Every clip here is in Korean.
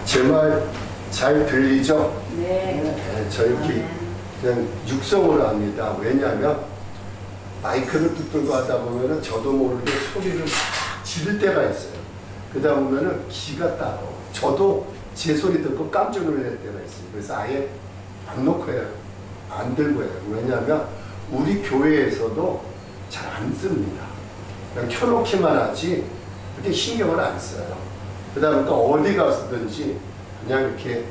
제 말 잘 들리죠? 네. 네, 저 이렇게 그냥 육성으로 합니다. 왜냐하면 마이크를 붙들고 하다 보면은 저도 모르게 소리를 막 지를 때가 있어요. 그러다 보면은 기가 따로. 저도 제 소리 듣고 깜짝 놀랄 때가 있어요. 그래서 아예 안 놓고 해요. 안 들고 해요. 왜냐하면 우리 교회에서도 잘 안 씁니다. 그냥 켜놓기만 하지 그렇게 신경을 안 써요. 그러다 보니까 어디 가서든지 그냥 이렇게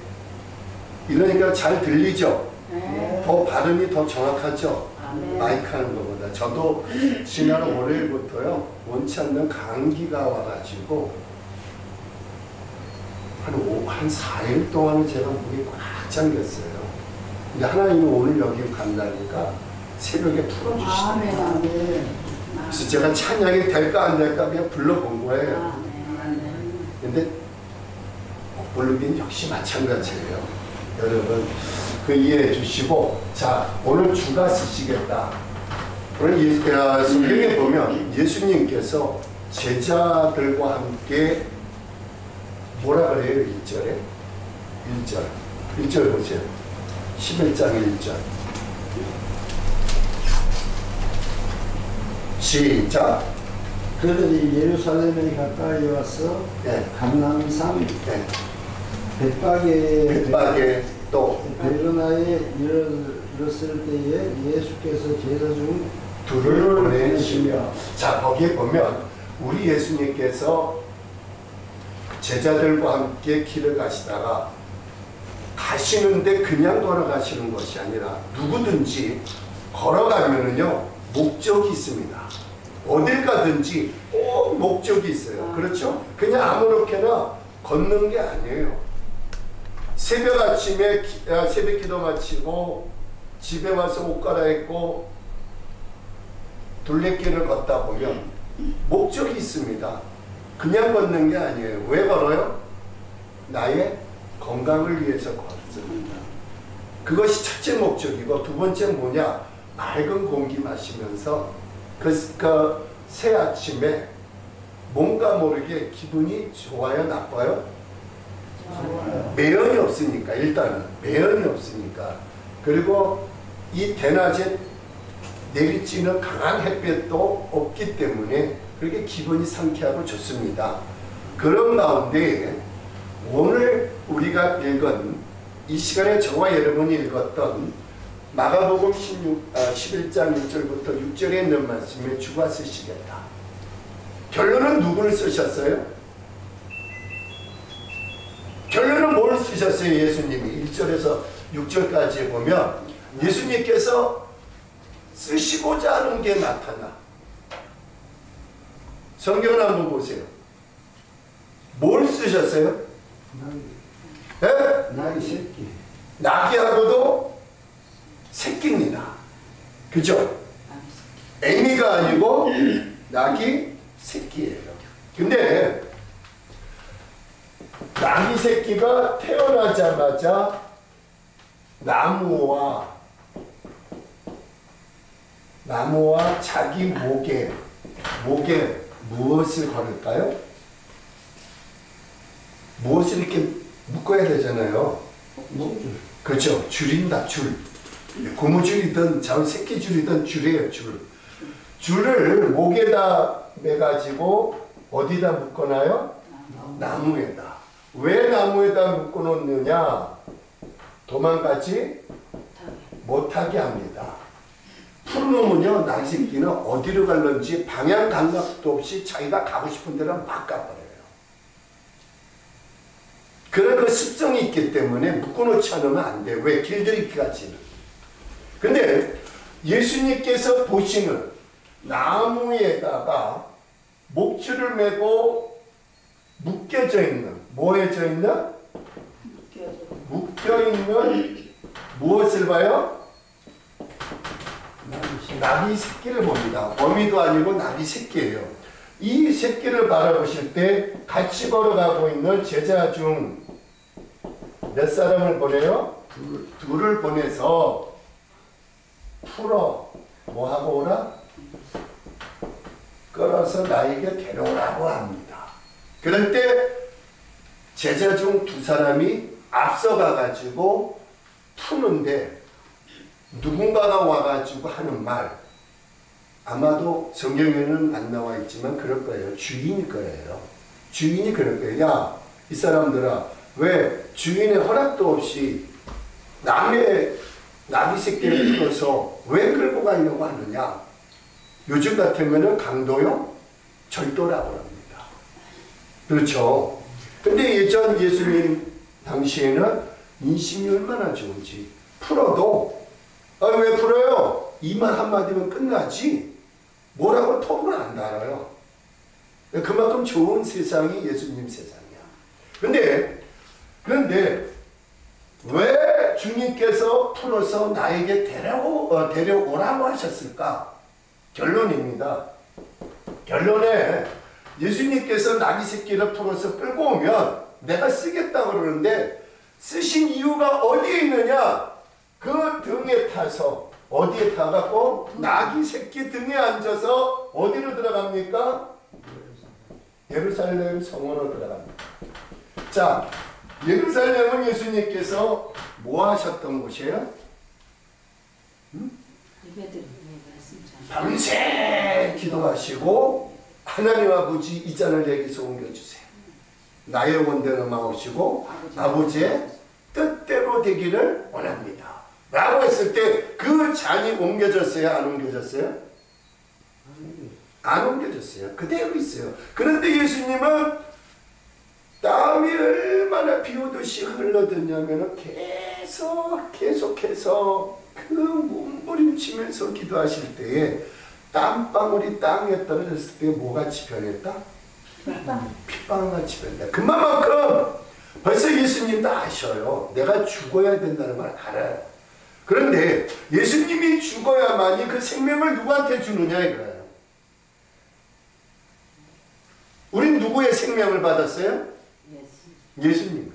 이러니까 잘 들리죠? 네. 더 발음이 더 정확하죠? 네. 마이크 하는 것보다. 저도 지난 월요일부터요 원치 않는 감기가 와가지고 한 4일 동안은 제가 목이 꽉 잠겼어요. 근데 하나님은 오늘 여기 간다니까 새벽에 풀어주시더라고요. 그래서 제가 찬양이 될까 안 될까 그냥 불러본 거예요. 근데 못 부르긴 역시 마찬가지예요. 여러분 그 이해해 주시고, 자 오늘 주가 쓰시겠다. 오늘 성경에 보면 예수님께서 제자들과 함께 뭐라 그래요? 1절에 1절 보세요. 11장 1절 시작. 그들이 예루살렘에 가까이 와서 네. 감람산 네. 벳박에 또 베르나에 이르렀을 때에 예수께서 제자 중 둘을 보내시며, 자 거기에 보면 우리 예수님께서 제자들과 함께 길을 가시다가 가시는데 그냥 걸어가시는 것이 아니라 누구든지 걸어가면은요 목적이 있습니다. 어딜 가든지 꼭 목적이 있어요. 그렇죠? 그냥 아무렇게나 걷는 게 아니에요. 새벽 아침에 새벽 기도 마치고 집에 와서 옷 갈아입고 둘레길을 걷다 보면 목적이 있습니다. 그냥 걷는 게 아니에요. 왜 걸어요? 나의 건강을 위해서 걷습니다. 그것이 첫째 목적이고, 두 번째 뭐냐? 맑은 공기 마시면서 그 새 아침에 뭔가 모르게 기분이 좋아요? 나빠요? 매연이 없으니까. 일단은 매연이 없으니까. 그리고 이 대낮에 내리쬐는 강한 햇볕도 없기 때문에 그렇게 기분이 상쾌하고 좋습니다. 그런 가운데 오늘 우리가 읽은 이 시간에 저와 여러분이 읽었던 마가복음 11장 1절부터 6절에 있는 말씀에 주가 쓰시겠다. 결론은 누구를 쓰셨어요? 결론은 뭘 쓰셨어요? 예수님이 1절에서 6절까지 보면 예수님께서 쓰시고자 하는 게 나타나. 성경을 한번 보세요. 뭘 쓰셨어요? 나귀 새끼. 나귀하고도 새끼입니다. 그죠? 애미가 아니고 나귀 새끼예요. 근데 나귀 새끼가 태어나자마자 나무와 자기 목에 무엇을 걸을까요? 무엇을 이렇게 묶어야 되잖아요. 그렇죠. 줄인다. 줄. 고무줄이든 새끼줄이든 줄이에요. 줄을 목에다 매가지고 어디다 묶어놔요? 나무에다. 왜 나무에다 묶어놓느냐? 도망가지 못하게 합니다. 푸르놈은요, 나귀새끼는 어디로 갈는지 방향 감각도 없이 자기가 가고 싶은 데로 막 가버려요. 그런 그 습성이 있기 때문에 묶어놓지 않으면 안 돼요. 왜? 길들이기까지는. 근데 예수님께서 보시는 나무에다가 목줄을 메고 묶여져 있는, 뭐해져 있는? 묶여있는 무엇을 봐요? 나귀 새끼를 봅니다. 어미도 아니고 나귀 새끼예요. 이 새끼를 바라보실 때 같이 걸어가고 있는 제자 중 몇 사람을 보내요? 둘을 보내서 풀어 뭐하고 오라? 끌어서 나에게 데려오라고 합니다. 그럴 때 제자 중 두 사람이 앞서가 가지고 푸는데 누군가가 와가지고 하는 말, 아마도 성경에는 안 나와 있지만 그럴 거예요. 주인일 거예요. 주인이 그럴 거예요. 야, 이 사람들아, 왜 주인의 허락도 없이 남의 나귀 새끼를 풀어서 왜 끌고 가려고 하느냐? 요즘 같으면은 강도요? 절도라고 합니다. 그렇죠. 근데 예전 예수님 당시에는 인심이 얼마나 좋은지, 풀어도 왜 풀어요? 이 말 한마디면 끝나지 뭐라고 톡을 안 달아요. 그만큼 좋은 세상이 예수님 세상이야. 그런데 왜 주님께서 풀어서 나에게 데려오라고 하셨을까? 결론입니다. 결론에 예수님께서 나귀 새끼를 풀어서 끌고 오면 내가 쓰겠다고 그러는데 쓰신 이유가 어디에 있느냐? 그 등에 타서 어디에 타갖고 나귀 새끼 등에 앉아서 어디로 들어갑니까? 예루살렘 성으로 들어갑니다. 자, 예루살렘은 예수님께서 뭐 하셨던 곳이에요? 밤새 기도하시고 하나님 아버지 이 잔을 내게서 옮겨주세요. 나의 원대로 마오시고 아버지의 뜻대로 되기를 원합니다. 라고 했을 때 그 잔이 옮겨졌어요? 안 옮겨졌어요? 안 옮겨졌어요. 그대로 있어요. 그런데 예수님은 땀이 얼마나 비 오듯이 흘러드냐면 계속해서 그 몸부림치면서 기도하실 때에 땀방울이 땅에 떨어졌을 때 뭐같이 변했다? 핏방울같이 변했다. 그만큼 벌써 예수님도 아셔요. 내가 죽어야 된다는 걸 알아요. 그런데 예수님이 죽어야만이 그 생명을 누구한테 주느냐 이거예요. 우린 누구의 생명을 받았어요? 예수님이에요.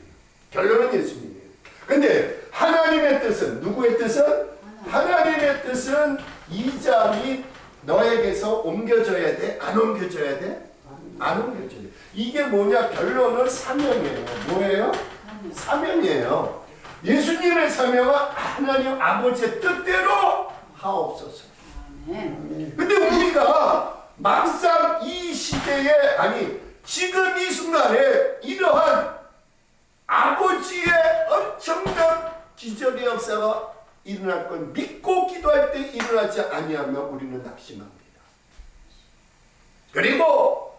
결론은 예수님이에요. 근데 하나님의 뜻은, 누구의 뜻은? 하나님의 뜻은 이 잔이 너에게서 옮겨져야 돼? 안 옮겨져야 돼? 안 옮겨져야 돼. 이게 뭐냐? 결론은 사명이에요. 뭐예요? 사명이에요. 예수님의 사명은 하나님 아버지의 뜻대로 하옵소서. 근데 우리가 막상 이 시대에, 아니 지금 이 순간에 이러한 아버지의 엄청난 기적의 역사가 일어날 걸 믿고 기도할 때 일어나지 아니하면 우리는 낙심합니다. 그리고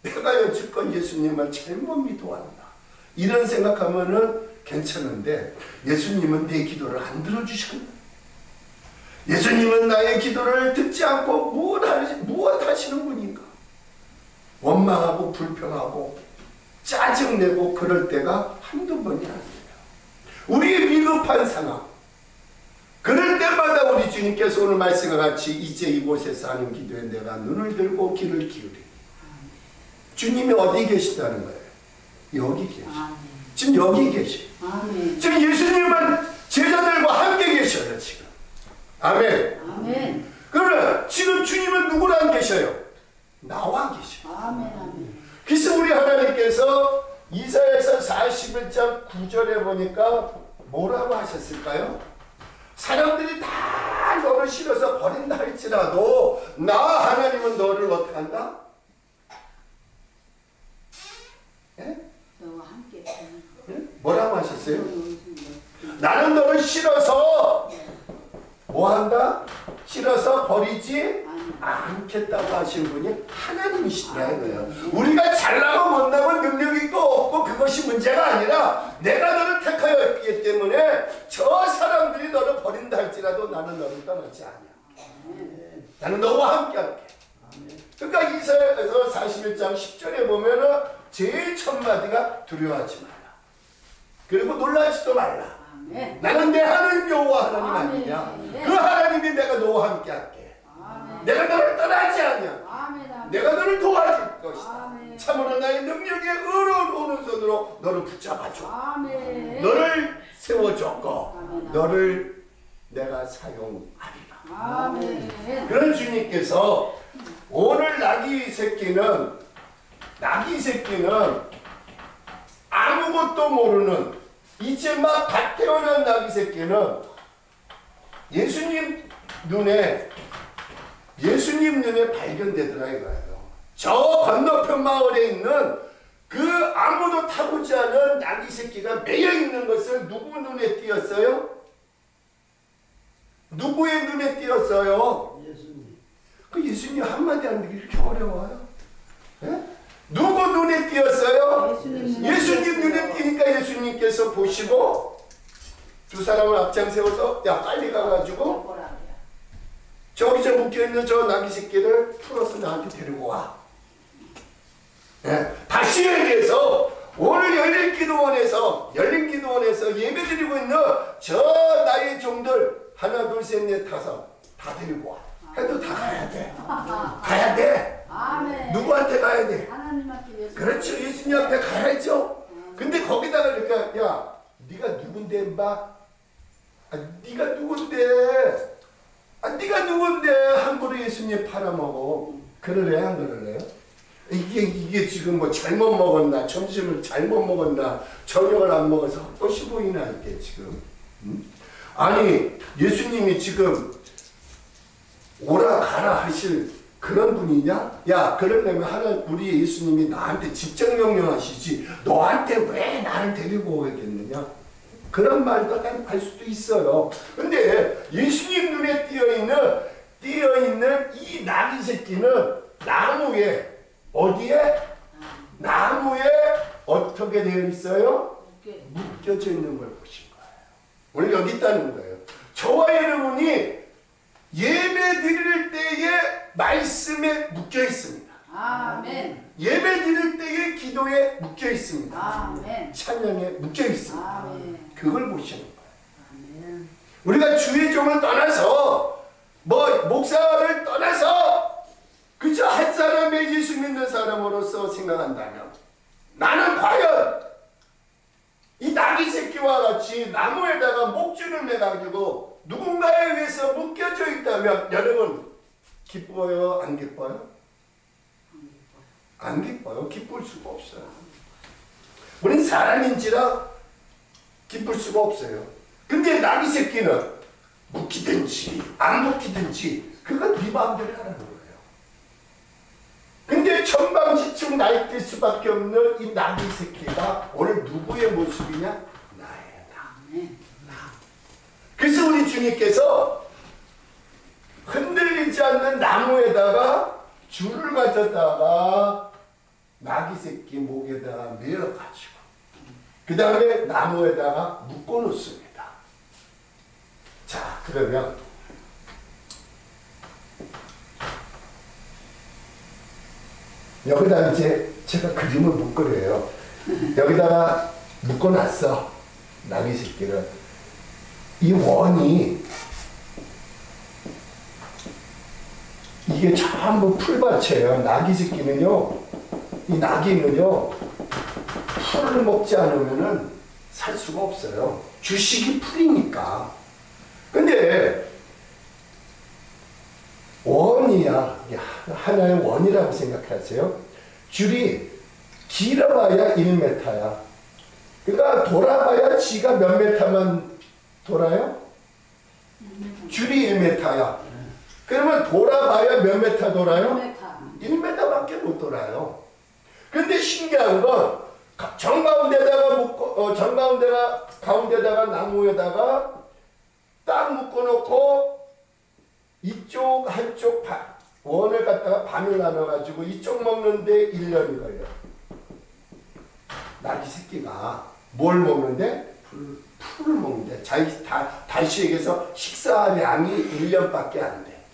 내가 여지껏 예수님을 잘못 믿어왔나 이런 생각하면은 괜찮은데 예수님은 내 기도를 안 들어주시거든. 예수님은 나의 기도를 듣지 않고 무엇 하시는 분인가? 원망하고 불평하고 짜증내고 그럴 때가 한두 번이 아니에요. 우리의 비겁한 상황, 그럴 때마다 우리 주님께서 오늘 말씀과 같이 이제 이곳에서 하는 기도에 내가 눈을 들고 귀를 기울이니. 주님이 어디 계시다는 거예요? 여기 계시. 지금 여기 계시. 지금 예수님은 제자들과 함께 계셔요. 지금. 아멘. 아멘. 그러면 지금 주님은 누구랑 계셔요? 나와 계셔요. 아멘. 그래서 우리 하나님께서 이사야서 41장 9절에 보니까 뭐라고 하셨을까요? 사람들이 다 너를 싫어서 버린다 할지라도 나 하나님은 너를 어떻게 한다? 예? 너와 함께. 예? 뭐라고 하셨어요? 나는 너를 싫어서 뭐한다? 싫어서 버리지 않겠다고 하신 분이 하나님이시더라 이거예요. 우리가 잘나고 못나고 능력 있고 없고 그것이 문제가 아니라 내가 너를 택하였기 때문에 저 사람들이 너를 버린다 할지라도 나는 너를 떠나지 않아. 나는 너와 함께 할게. 그러니까 이사야서 41장 10절에 보면은 제일 첫 마디가 두려워하지 마라. 그리고 놀라지도 말라. 나는 내 하나님 여호와 하나님 아니냐. 그 하나님이 내가 너와 함께 할게. 내가 너를 떠나지 않냐. 내가 너를 도와줄 것이다. 참으로 나의 능력의 의로운 오른손으로 너를 붙잡아줘. 너를 세워줬고 너를 내가 사용하리라. 그런 주님께서 오늘 나귀 새끼는 아무 아무것도 모르는 이제 막 갓 태어난 나귀 새끼는 예수님 눈에 발견되더라 이거예요. 저 건너편 마을에 있는 그 아무도 타보지 않은 나귀 새끼가 매여 있는 것을 누구 눈에 띄었어요? 누구의 눈에 띄었어요? 예수님. 그 예수님 한마디 하는 게 이렇게 어려워요? 예? 누구 눈에 띄었어요? 예수님 눈에 띄니까 예수님께서 보시고 두 사람을 앞장 세워서 야 빨리 가가지고 저기 저 묶여있는 저 나귀 새끼를 풀어서 나한테 데리고 와. 예? 다시 얘기해서 오늘 열린 기도원에서 예배드리고 있는 저 나의 종들 하나 둘 셋 넷 다섯 다 데리고 와. 해도 다 가야 돼. 가야 돼. 아멘. 누구한테 가야 돼? 하나님한테. 그렇죠. 예수님 앞에 가야죠. 근데 거기다가 그러니까 야 네가 누군데 인바? 네가 누군데? 네가 누군데 함부로 예수님 팔아먹어. 그러래 안 그러래요? 이게 지금 뭐 잘못 먹었나, 점심을 잘못 먹었나, 저녁을 안 먹어서 헛것이 보이나 이게 지금. 아니 예수님이 지금 오라 가라 하실 그런 분이냐? 야 그러려면 우리 예수님이 나한테 직접 명령하시지 너한테 왜 나를 데리고 오겠느냐? 그런 말도 할 수도 있어요. 근데 예수님 눈에 띄어있는 이 나귀 새끼는 나무에 어디에? 나무에 어떻게 되어 있어요? 묶여져 있는 걸 보신 거예요. 오늘 여기 있다는 거예요. 저와 여러분이 예배 드릴 때에 말씀에 묶여 있습니다. 아멘. 예배 드릴 때에 기도에 묶여 있습니다. 아멘. 찬양에 묶여 있습니다. 아멘. 그걸 보시는 거예요. 아멘. 우리가 주의 종을 떠나서 목사를 떠나서 그저 한 사람의 예수 믿는 사람으로서 생각한다면 나는 과연 이 나귀 새끼와 같이 나무에다가 목줄을 매가지고 누군가에 의해서 묶여져 있다면 여러분 기뻐요? 안 기뻐요? 안 기뻐요. 기쁠 수가 없어요. 우린 사람인지라 기쁠 수가 없어요. 근데 나귀 새끼는 묶이든지 안 묶이든지 그건 네 마음대로 하라는 거예요. 근데 천방지축 날뛸 수밖에 없는 이 나귀 새끼가 오늘 누구의 모습이냐? 나의 나. 그래서 우리 주님께서 흔들리지 않는 나무에다가 줄을 가져다가 나귀 새끼 목에다가 매어가지고 그 다음에 나무에다가 묶어 놓습니다. 자 그러면 여기다 이제 제가 그림을 못 그려요. 여기다가 묶어놨어. 나귀 새끼를. 이 원이 이게 전부 풀밭이에요. 나귀 새끼는요. 이 나귀는요. 풀을 먹지 않으면은 살 수가 없어요. 주식이 풀이니까. 근데 원이야. 하나의 원이라고 생각하세요. 줄이 길어봐야 1m야. 그러니까 돌아봐야 지가 몇 m만 돌아요? 줄이 1m야. 그러면 돌아봐야 몇 m 돌아요? 1m밖에 못 돌아요. 근데 신기한 건 가운데다가 나무에다가 딱 묶어놓고 이쪽 한쪽 원을 갖다가 반을 나눠가지고 이쪽 먹는데 1년이 걸려. 나귀 새끼가 뭘 먹는데? 풀을 먹는데. 다시 얘기해서 식사량이 1년밖에 안 돼.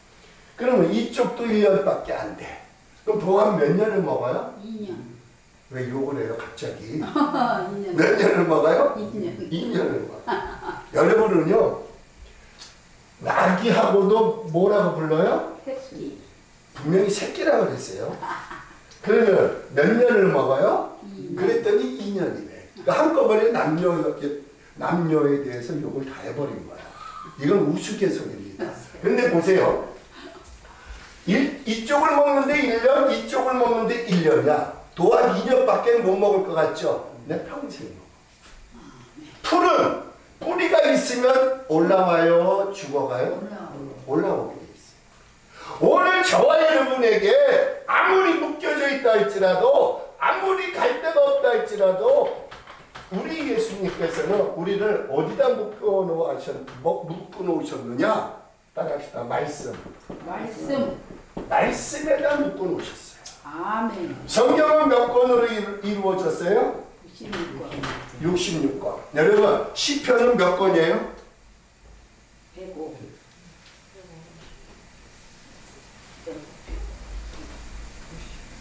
그러면 이쪽도 1년밖에 안 돼. 그럼 도합 몇 년을 먹어요? 2년. 왜 욕을 해요 갑자기? 2년. 몇 년을 먹어요? 2년. 2년을 먹어요. 여러분은요. 나귀하고도 뭐라고 불러요? 새끼. 분명히 새끼라고 그랬어요. 그러면 몇 년을 먹어요? 2년. 그랬더니 2년이네. 그러니까 한꺼번에 남녀에 대해서 욕을 다 해버린 거야. 이건 우스갯소리입니다. 근데 보세요. 이쪽을 먹는데 1년, 이쪽을 먹는데 1년이야. 도합 2년밖에 못 먹을 것 같죠? 내 평생 먹어. 풀은 뿌리가 있으면 올라와요, 죽어가요? 올라오게 돼 있어요. 오늘 저와 여러분에게 아무리 묶여져 있다 할지라도, 아무리 갈 데가 없다 할지라도, 우리 예수님께서는 우리를 어디다 묶어놓으셨느냐? 따라합시다. 말씀. 말씀에다 묶어놓으셨어요. 아멘. 성경은 몇 권으로 이루어졌어요? 66권. 66권. 여러분, 시편은 몇 권이에요? 105.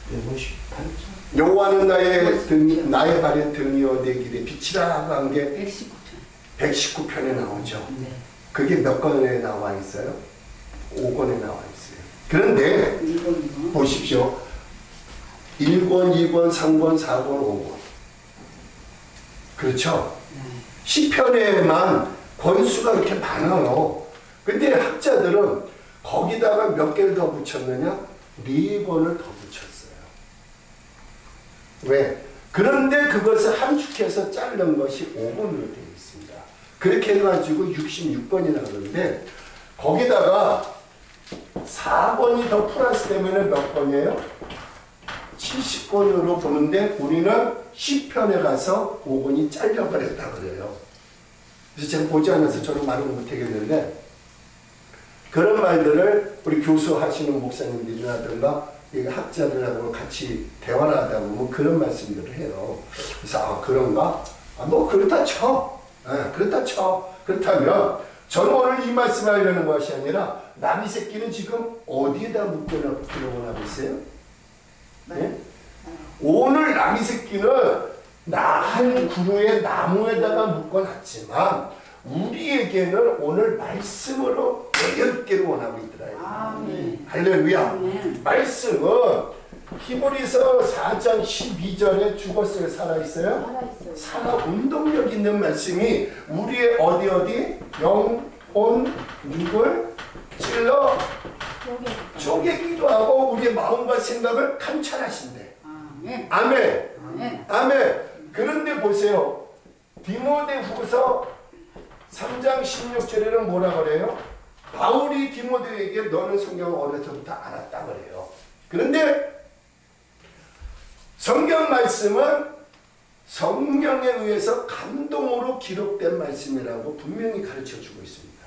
158점. 여호와는 나의 발의 등이여 내 길에 빛이라 한 게 119편. 119편에 나오죠. 네. 그게 몇 권에 나와 있어요? 5권에 나와 있어요. 그런데 1권. 보십시오. 1권, 2권, 3권, 4권, 5권. 그렇죠? 시편에만 권수가 그렇게 많아요. 근데 학자들은 거기다가 몇 개를 더 붙였느냐? 4권을 더 붙였어요. 왜? 그런데 그것을 함축해서 자른 것이 5권으로 되어 있습니다. 그렇게 해가지고 66권이 나오는데 거기다가 4권이 더 플러스 되면 몇 권이에요? 70권으로 보는데 우리는 시편에 가서 5권이 잘려버렸다 그래요. 그래서 제가 보지 않아서 저는 말을 못하겠는데 그런 말들을 우리 교수하시는 목사님들이라든가 학자들하고 같이 대화를 하다 보면 그런 말씀들을 해요. 그래서 그런가? 뭐 그렇다 쳐. 그렇다 쳐. 그렇다면 저는 오늘 이 말씀을 하려는 것이 아니라 나비 새끼는 지금 어디에다 묶여놓고 하고 있어요? 네? 오늘 나비 새끼는 한 그루의 나무에다가 묶어놨지만 우리에게는 오늘 말씀으로 매였기를 원하고 있더라. 할렐루야. 말씀은 히브리서 4장 12절에 죽었어요? 살아있어요? 살아 운동력 있는 말씀이 우리의 어디 영, 혼, 육을 찔러 쪼개기도 하고 우리의 마음과 생각을 감찰하신대. 아멘. 그런데 보세요. 디모데후서 3장 16절에는 뭐라 그래요? 바울이 디모데에게 너는 성경을 어려서부터 알았다 그래요. 그런데 성경 말씀은 성령에 의해서 감동으로 기록된 말씀이라고 분명히 가르쳐주고 있습니다.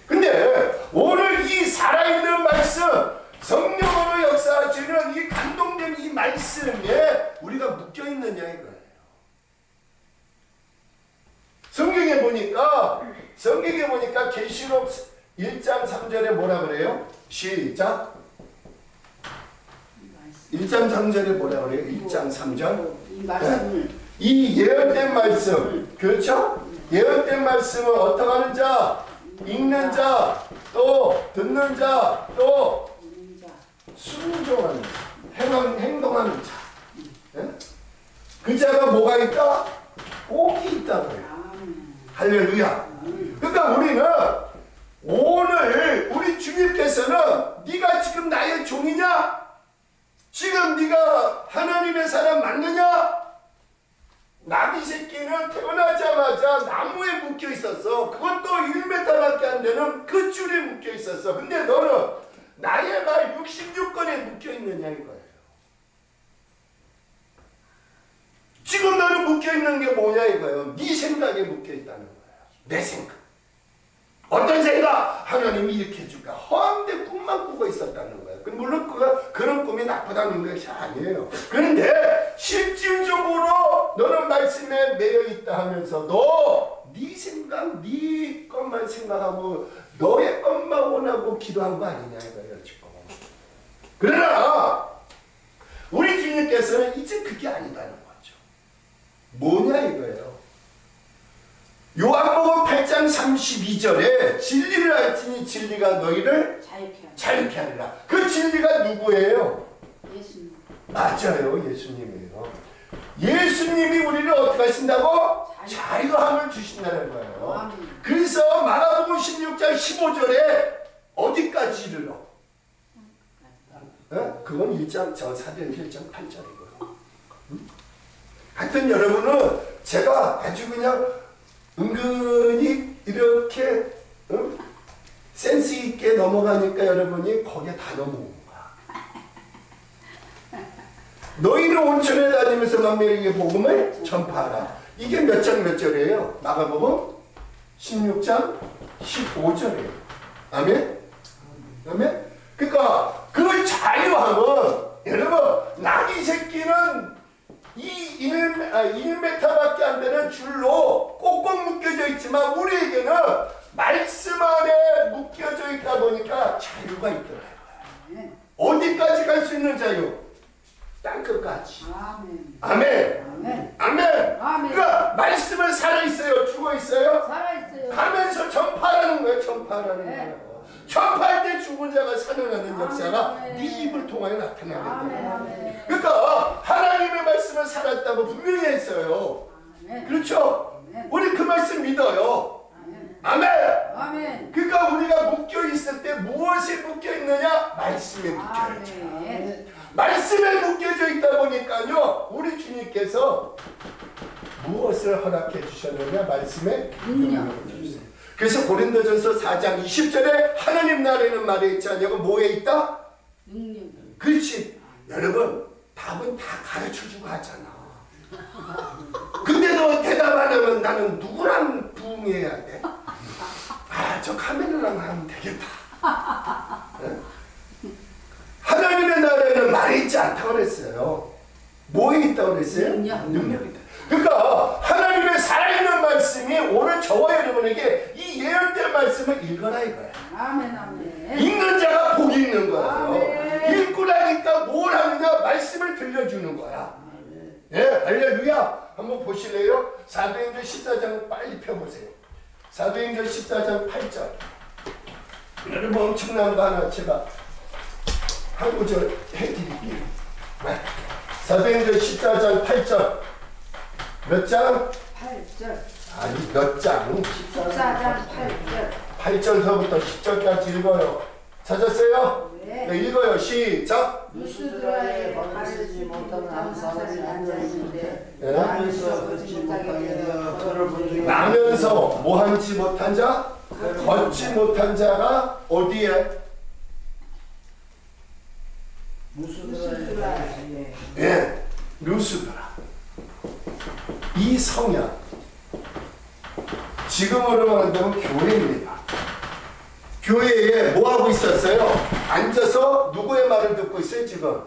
근데 오늘 이 살아있는 말씀, 성령으로 역사하시는 이 감동된 이 말씀에 우리가 묶여있느냐 이거예요. 성경에 보니까 계시록 1장 3절에 뭐라 그래요? 시작. 1장 3절에 뭐라 그래요? 1장 3절. 이 말씀을 이 예언된 말씀, 그렇죠? 예언된 말씀은 어떻게 하는 자, 읽는 자, 또 듣는 자, 또 순종하는 자, 행동하는 자. 네? 그 자가 뭐가 있다? 복이 있다고요. 할렐루야. 그러니까 우리는 오늘 우리 주님께서는 네가 지금 나의 종이냐? 지금 네가 하나님의 사람 맞느냐? 나비 새끼는 태어나자마자 나무에 묶여 있었어. 그것도 1m밖에 안 되는 그 줄에 묶여 있었어. 근데 너는 나의 말 66권에 묶여 있느냐 이거예요. 지금 너는 묶여 있는 게 뭐냐 이거예요. 네 생각에 묶여 있다는 거예요. 내 생각. 어떤 생각? 하나님이 이렇게 해줄까? 허황된 꿈만 꾸고 있었다는 거예요. 물론 그런 꿈이 나쁘다는 것이 아니에요. 그런데 실질적으로 너는 말씀에 매여 있다 하면서도 네 생각, 네 것만 생각하고 너의 것만 원하고 기도한 거 아니냐 이거예요. 지금. 그러나 우리 주님께서는 이제 그게 아니다는 거죠. 뭐냐 이거예요. 요한복음 8장 32절에 진리를 알지니 진리가 너희를 자유케 하리라. 그 진리가 누구예요? 예수님. 맞아요. 예수님이에요. 예수님이 우리를 어떻게 하신다고? 자유함을 주신다는 거예요. 그래서 마가복음 16장 15절에 어디까지 이르러? 그건 1장, 사도행전 1장 8절이고요. 하여튼 여러분은 제가 아주 그냥 은근히 이렇게 센스 있게 넘어가니까 여러분이 거기에 다 넘어온 거야. 너희는 온천에 다니면서 만민에게 복음을 전파하라. 이게 몇 장 몇 절이에요? 마가복음 16장 15절이에요. 아멘? 아멘? 그러니까 그 자유함은 여러분 나귀 새끼는 이 1m밖에 안 되는 줄로 꼭꼭 묶여져 있지만 우리에게는 말씀 안에 묶여져 있다 보니까 자유가 있더라고요. 어디까지 갈 수 있는 자유? 땅끝까지. 아멘. 아멘. 아멘. 아멘. 아멘. 그러니까 말씀은 살아있어요? 죽어있어요? 살아있어요. 가면서 전파라는 거예요. 전파라는 네. 거예요. 전파할 때 죽은 자가 살아나는 역사가 아멘. 네 입을 통하여 나타나게 아멘. 돼요. 아멘. 그러니까 하나님의 말씀은 살았다고 분명히 했어요. 아멘. 그렇죠? 아멘. 우리 그 말씀 믿어요. 아멘. 아멘. 아멘. 그러니까 우리가 묶여 있을 때 무엇에 묶여 있느냐? 말씀에 묶여 있죠. 아멘. 말씀에 묶여져 있다 보니까요, 우리 주님께서 무엇을 허락해 주셨느냐? 말씀에 능력을 주셨어요. 그래서 고린도전서 4장 20절에 하나님 나라에는 말에 있지 않냐고 뭐에 있다? 능력. 그렇지. 여러분 답은 다 가르쳐주고 하잖아. 근데 너 대답 안 하면 나는 누구랑 부응해야 돼? 아, 저 카메라랑 하면 되겠다. 네? 하나님의 나라에는 말이 있지 않다고 그랬어요. 뭐에 있다고 그랬어요? 능력이 있다. 그러니까 하나님의 살아있는 말씀이 오늘 저와 여러분에게 이 예언된 말씀을 읽어라 이거야. 아멘. 아멘. 읽는 자가 복이 있는 거예요. 아멘. 읽고 나니까 뭘 하느냐? 말씀을 들려주는 거야. 예, 할렐루야. 한번 보실래요? 사도행전 14장 빨리 펴보세요. 사도행전 14장 8절. 여러분 엄청난 거 하나 제가 한 구절 해드릴게요. 사도행전 14장 8절. 몇 장? 8절. 아니 몇 장? 14장 8절. 8절서부터 10절까지 읽어요. 찾았어요? 네. 네, 읽어요. 시작. 루스드라에 발을 쓰지 못하는 한 사람이 앉아있는데 네. 나면서 걷지 못하게 되어 그를 본중에 나면서 뭐한지 못한 자? 걷지 못한 자가 어디에? 루스드라에. 예, 루스드라. 이 성향 지금으로 말한다면 교회입니다. 교회에 뭐하고 있었어요? 앉아서 누구의 말을 듣고 있어요 지금?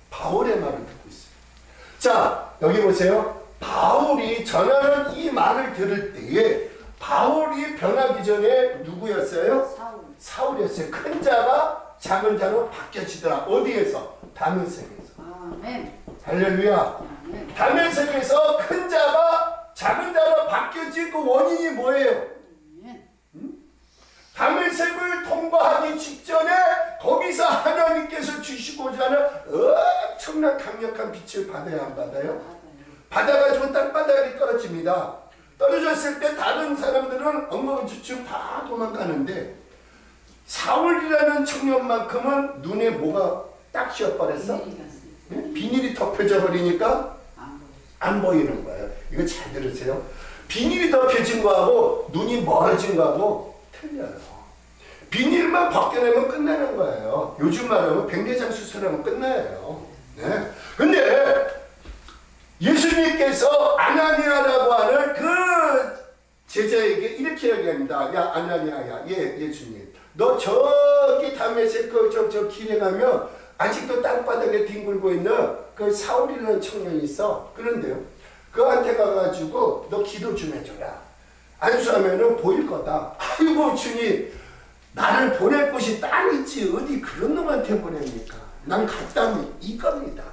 바울의 말을 듣고 있어요. 자 여기 보세요. 바울이 전하는 이 말을 들을 때에 바울이 변하기 전에 누구였어요? 사울이었어요. 큰 자가 작은 자로 바뀌어지더라. 어디에서? 다메섹에서. 아멘. 할렐루야. 아멘. 다메섹에서 큰 자가 작은 자로 바뀌어진 그 원인이 뭐예요? 다메섹을 통과하기 직전에 거기서 하나님께서 주시고자 하는 엄청난 강력한 빛을 받아야 안 받아요? 받아가지고 땅바닥에 떨어집니다. 떨어졌을 때 다른 사람들은 엉망진창 다 도망가는데 사울이라는 청년만큼은 눈에 뭐가 딱 씌어버렸어? 비닐이 덮여져 버리니까 안 보이는 거예요. 이거 잘 들으세요. 비닐이 덮여진 거하고 눈이 멀어진 거하고 틀려요. 비닐만 벗겨내면 끝나는 거예요. 요즘 말하면 백내장 수술하면 끝나요. 네. 근데 예수님께서 아나니아라고 하는 그 제자에게 이렇게 얘기합니다. 야 아나니아야, 예수님, 너 저기 다메섹 저 길에 가면 아직도 땅바닥에 뒹굴고 있는 그 사울이라는 청년이 있어. 그런데요, 그한테 가가지고 너 기도 좀 해줘라. 안수하면은 보일 거다. 아이고 주님, 나를 보낼 곳이 따로 있지 어디 그런 놈한테 보냅니까? 난 갔다면 이겁니다.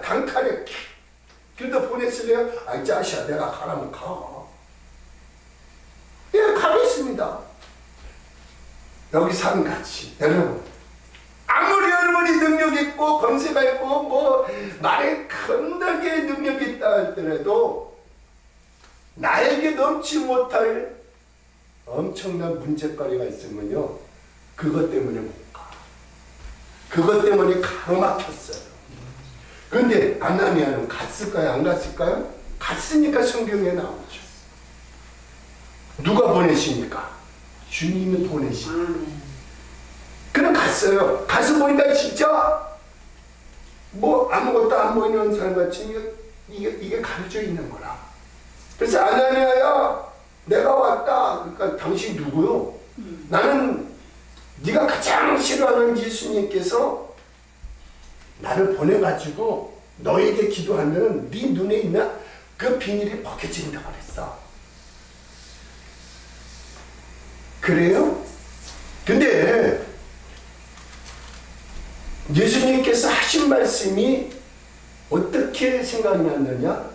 강칼에 그래도 보냈을래요? 아이 자식아, 내가 가라면 가. 예, 가겠습니다. 여기서 한 가지, 여러분, 아무리 여러분이 능력 있고 권세가 있고 뭐 말에 겁나게 능력이 있다 할더라도 나에게 넘지 못할 엄청난 문제거리가 있으면요, 그것 때문에 못 가. 그것 때문에 가로막혔어요. 그런데 아나니아는 갔을까요? 안 갔을까요? 갔으니까 성경에 나오죠. 누가 보내십니까? 주님이 보내십니다. 그럼 갔어요. 가서 보니까 진짜 뭐 아무것도 안 보이는 사람같이 이게 가려져 있는 거라. 그래서 아나니아야, 내가 왔다. 그러니까 당신 누구요? 나는 네가 가장 싫어하는 예수님께서 나를 보내가지고 너에게 기도하면 네 눈에 있는 그 비닐이 벗겨진다고 그랬어. 그래요? 근데 예수님께서 하신 말씀이 어떻게 생각났느냐?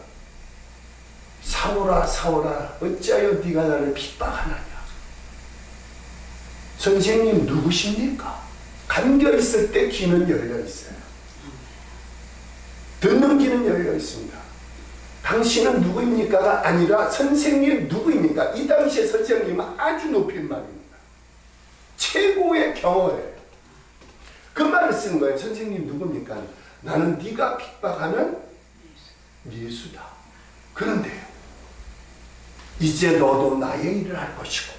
사울아 사울아 어찌하여 네가 나를 핍박하느냐. 선생님 누구십니까? 감겨있을 때 귀는 열려있어요. 듣는 귀는 열려있습니다. 당신은 누구입니까가 아니라 선생님 누구입니까? 이 당시에 선생님은 아주 높인 말입니다. 최고의 경어예요. 그 말을 쓴 거예요. 선생님 누굽니까? 나는 네가 핍박하는 예수다. 그런데 이제 너도 나의 일을 할 것이고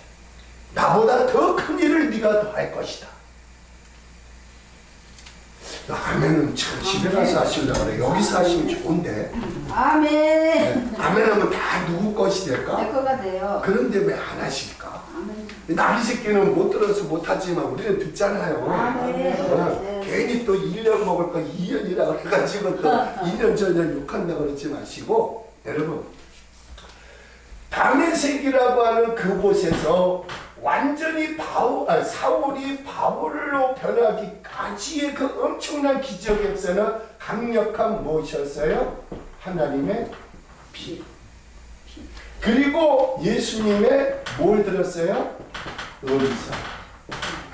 나보다 더 큰 일을 네가 더 할 것이다. 아멘은 참 집에 가서 하시려고 그래. 여기서 하시면 좋은데. 아멘. 네. 아멘하면 다 누구 것이 될까? 내 거가 돼요. 그런데 왜 안 하실까? 아멘. 나리 새끼는 못 들어서 못하지만 우리는 듣잖아요. 아멘. 괜히 또 1년 먹을 거 2년이라고 해가지고 또 2년 전년 욕한다고 그러지 마시고, 여러분 다메섹이라고 하는 그곳에서 완전히 사울이 바울로 변하기까지의 그 엄청난 기적의 역사는 강력한 무엇이었어요? 하나님의 피. 그리고 예수님의 뭘 들었어요? 음성.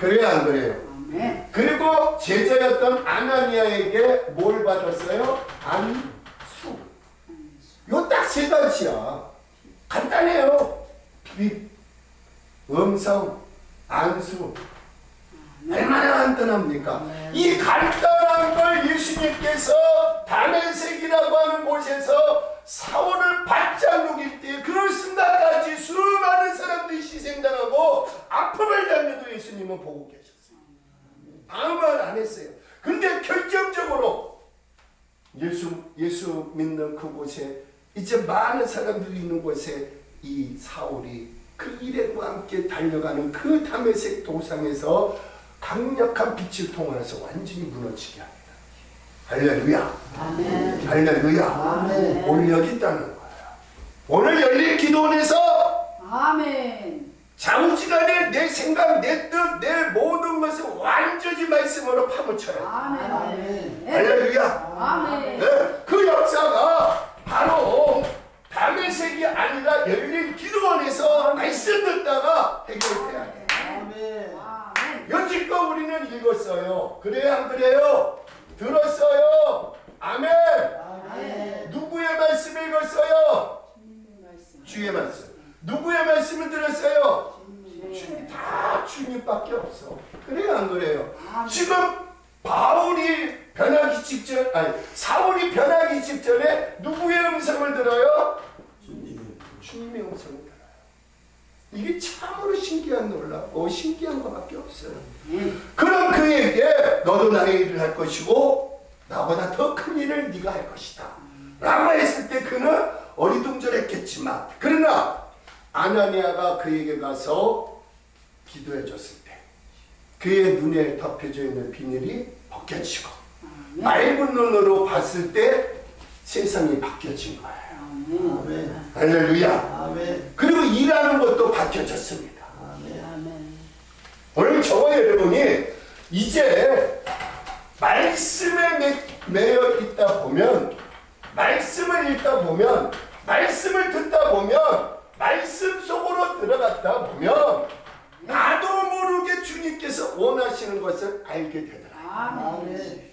그래요 안 그래요? 아멘. 그리고 제자였던 아나니아에게 뭘 받았어요? 안수. 요 딱 세 가지야. 간단해요. 피, 음성, 안수. 얼마나 간단합니까? 이 간단한 걸 예수님께서 다메섹이라고 하는 곳에서 사울을 바짝 녹일 때 그 순간까지 수많은 사람들이 희생당하고 아픔을 당해도 예수님은 보고 계셨어요. 아무 말 안 했어요. 근데 결정적으로 예수 믿는 그곳에 이제 많은 사람들이 있는 곳에 이 사울이 그 일행과 함께 달려가는 그 다메섹 도상에서 강력한 빛을 통해서 완전히 무너지게 합니다. 할렐루야. 아멘. 할렐루야. 아멘. 오늘 여기 있다는 거예요. 오늘 열린 기도원에서 아멘. 좌우지간에 내 생각, 내 뜻, 내 모든 것을 완전히 말씀으로 파묻혀요. 아멘. 할렐루야. 아멘. 네, 그 역사가 바로 다메섹이 아니라 열린 기도원에서 말씀 듣다가 해결돼야 돼. 아멘. 아멘. 여지껏 우리는 읽었어요. 그래요 안 그래요? 들었어요. 아멘. 아멘. 누구의 말씀을 읽었어요? 주의 말씀. 누구의 말씀을 들었어요? 주님. 다 주님밖에 없어. 그래요 안 그래요? 지금 바울이 변하기 직전, 사울이 변하기 직전에 누구의 음성을 들어요? 주님의 음성을 들어요. 이게 참으로 신기한 놀라고 신기한 것밖에 없어요. 그럼 그에게 너도 나의 일을 할 것이고 나보다 더 큰 일을 네가 할 것이다 라고 했을 때 그는 어리둥절했겠지만, 그러나 아나니아가 그에게 가서 기도해 줬을 때 그의 눈에 덮여져 있는 비닐이 벗겨지고 맑은 눈으로 봤을 때 세상이 바뀌어진 거예요. 아멘. 할렐루야. 아멘. 그리고 일하는 것도 바뀌어졌습니다. 아멘. 오늘 저와 여러분이 이제 말씀에 매여 있다 보면, 말씀을 읽다 보면, 말씀을 듣다 보면, 말씀 속으로 들어갔다 보면 나도 모르게 주님께서 원하시는 것을 알게 되더라. 아멘.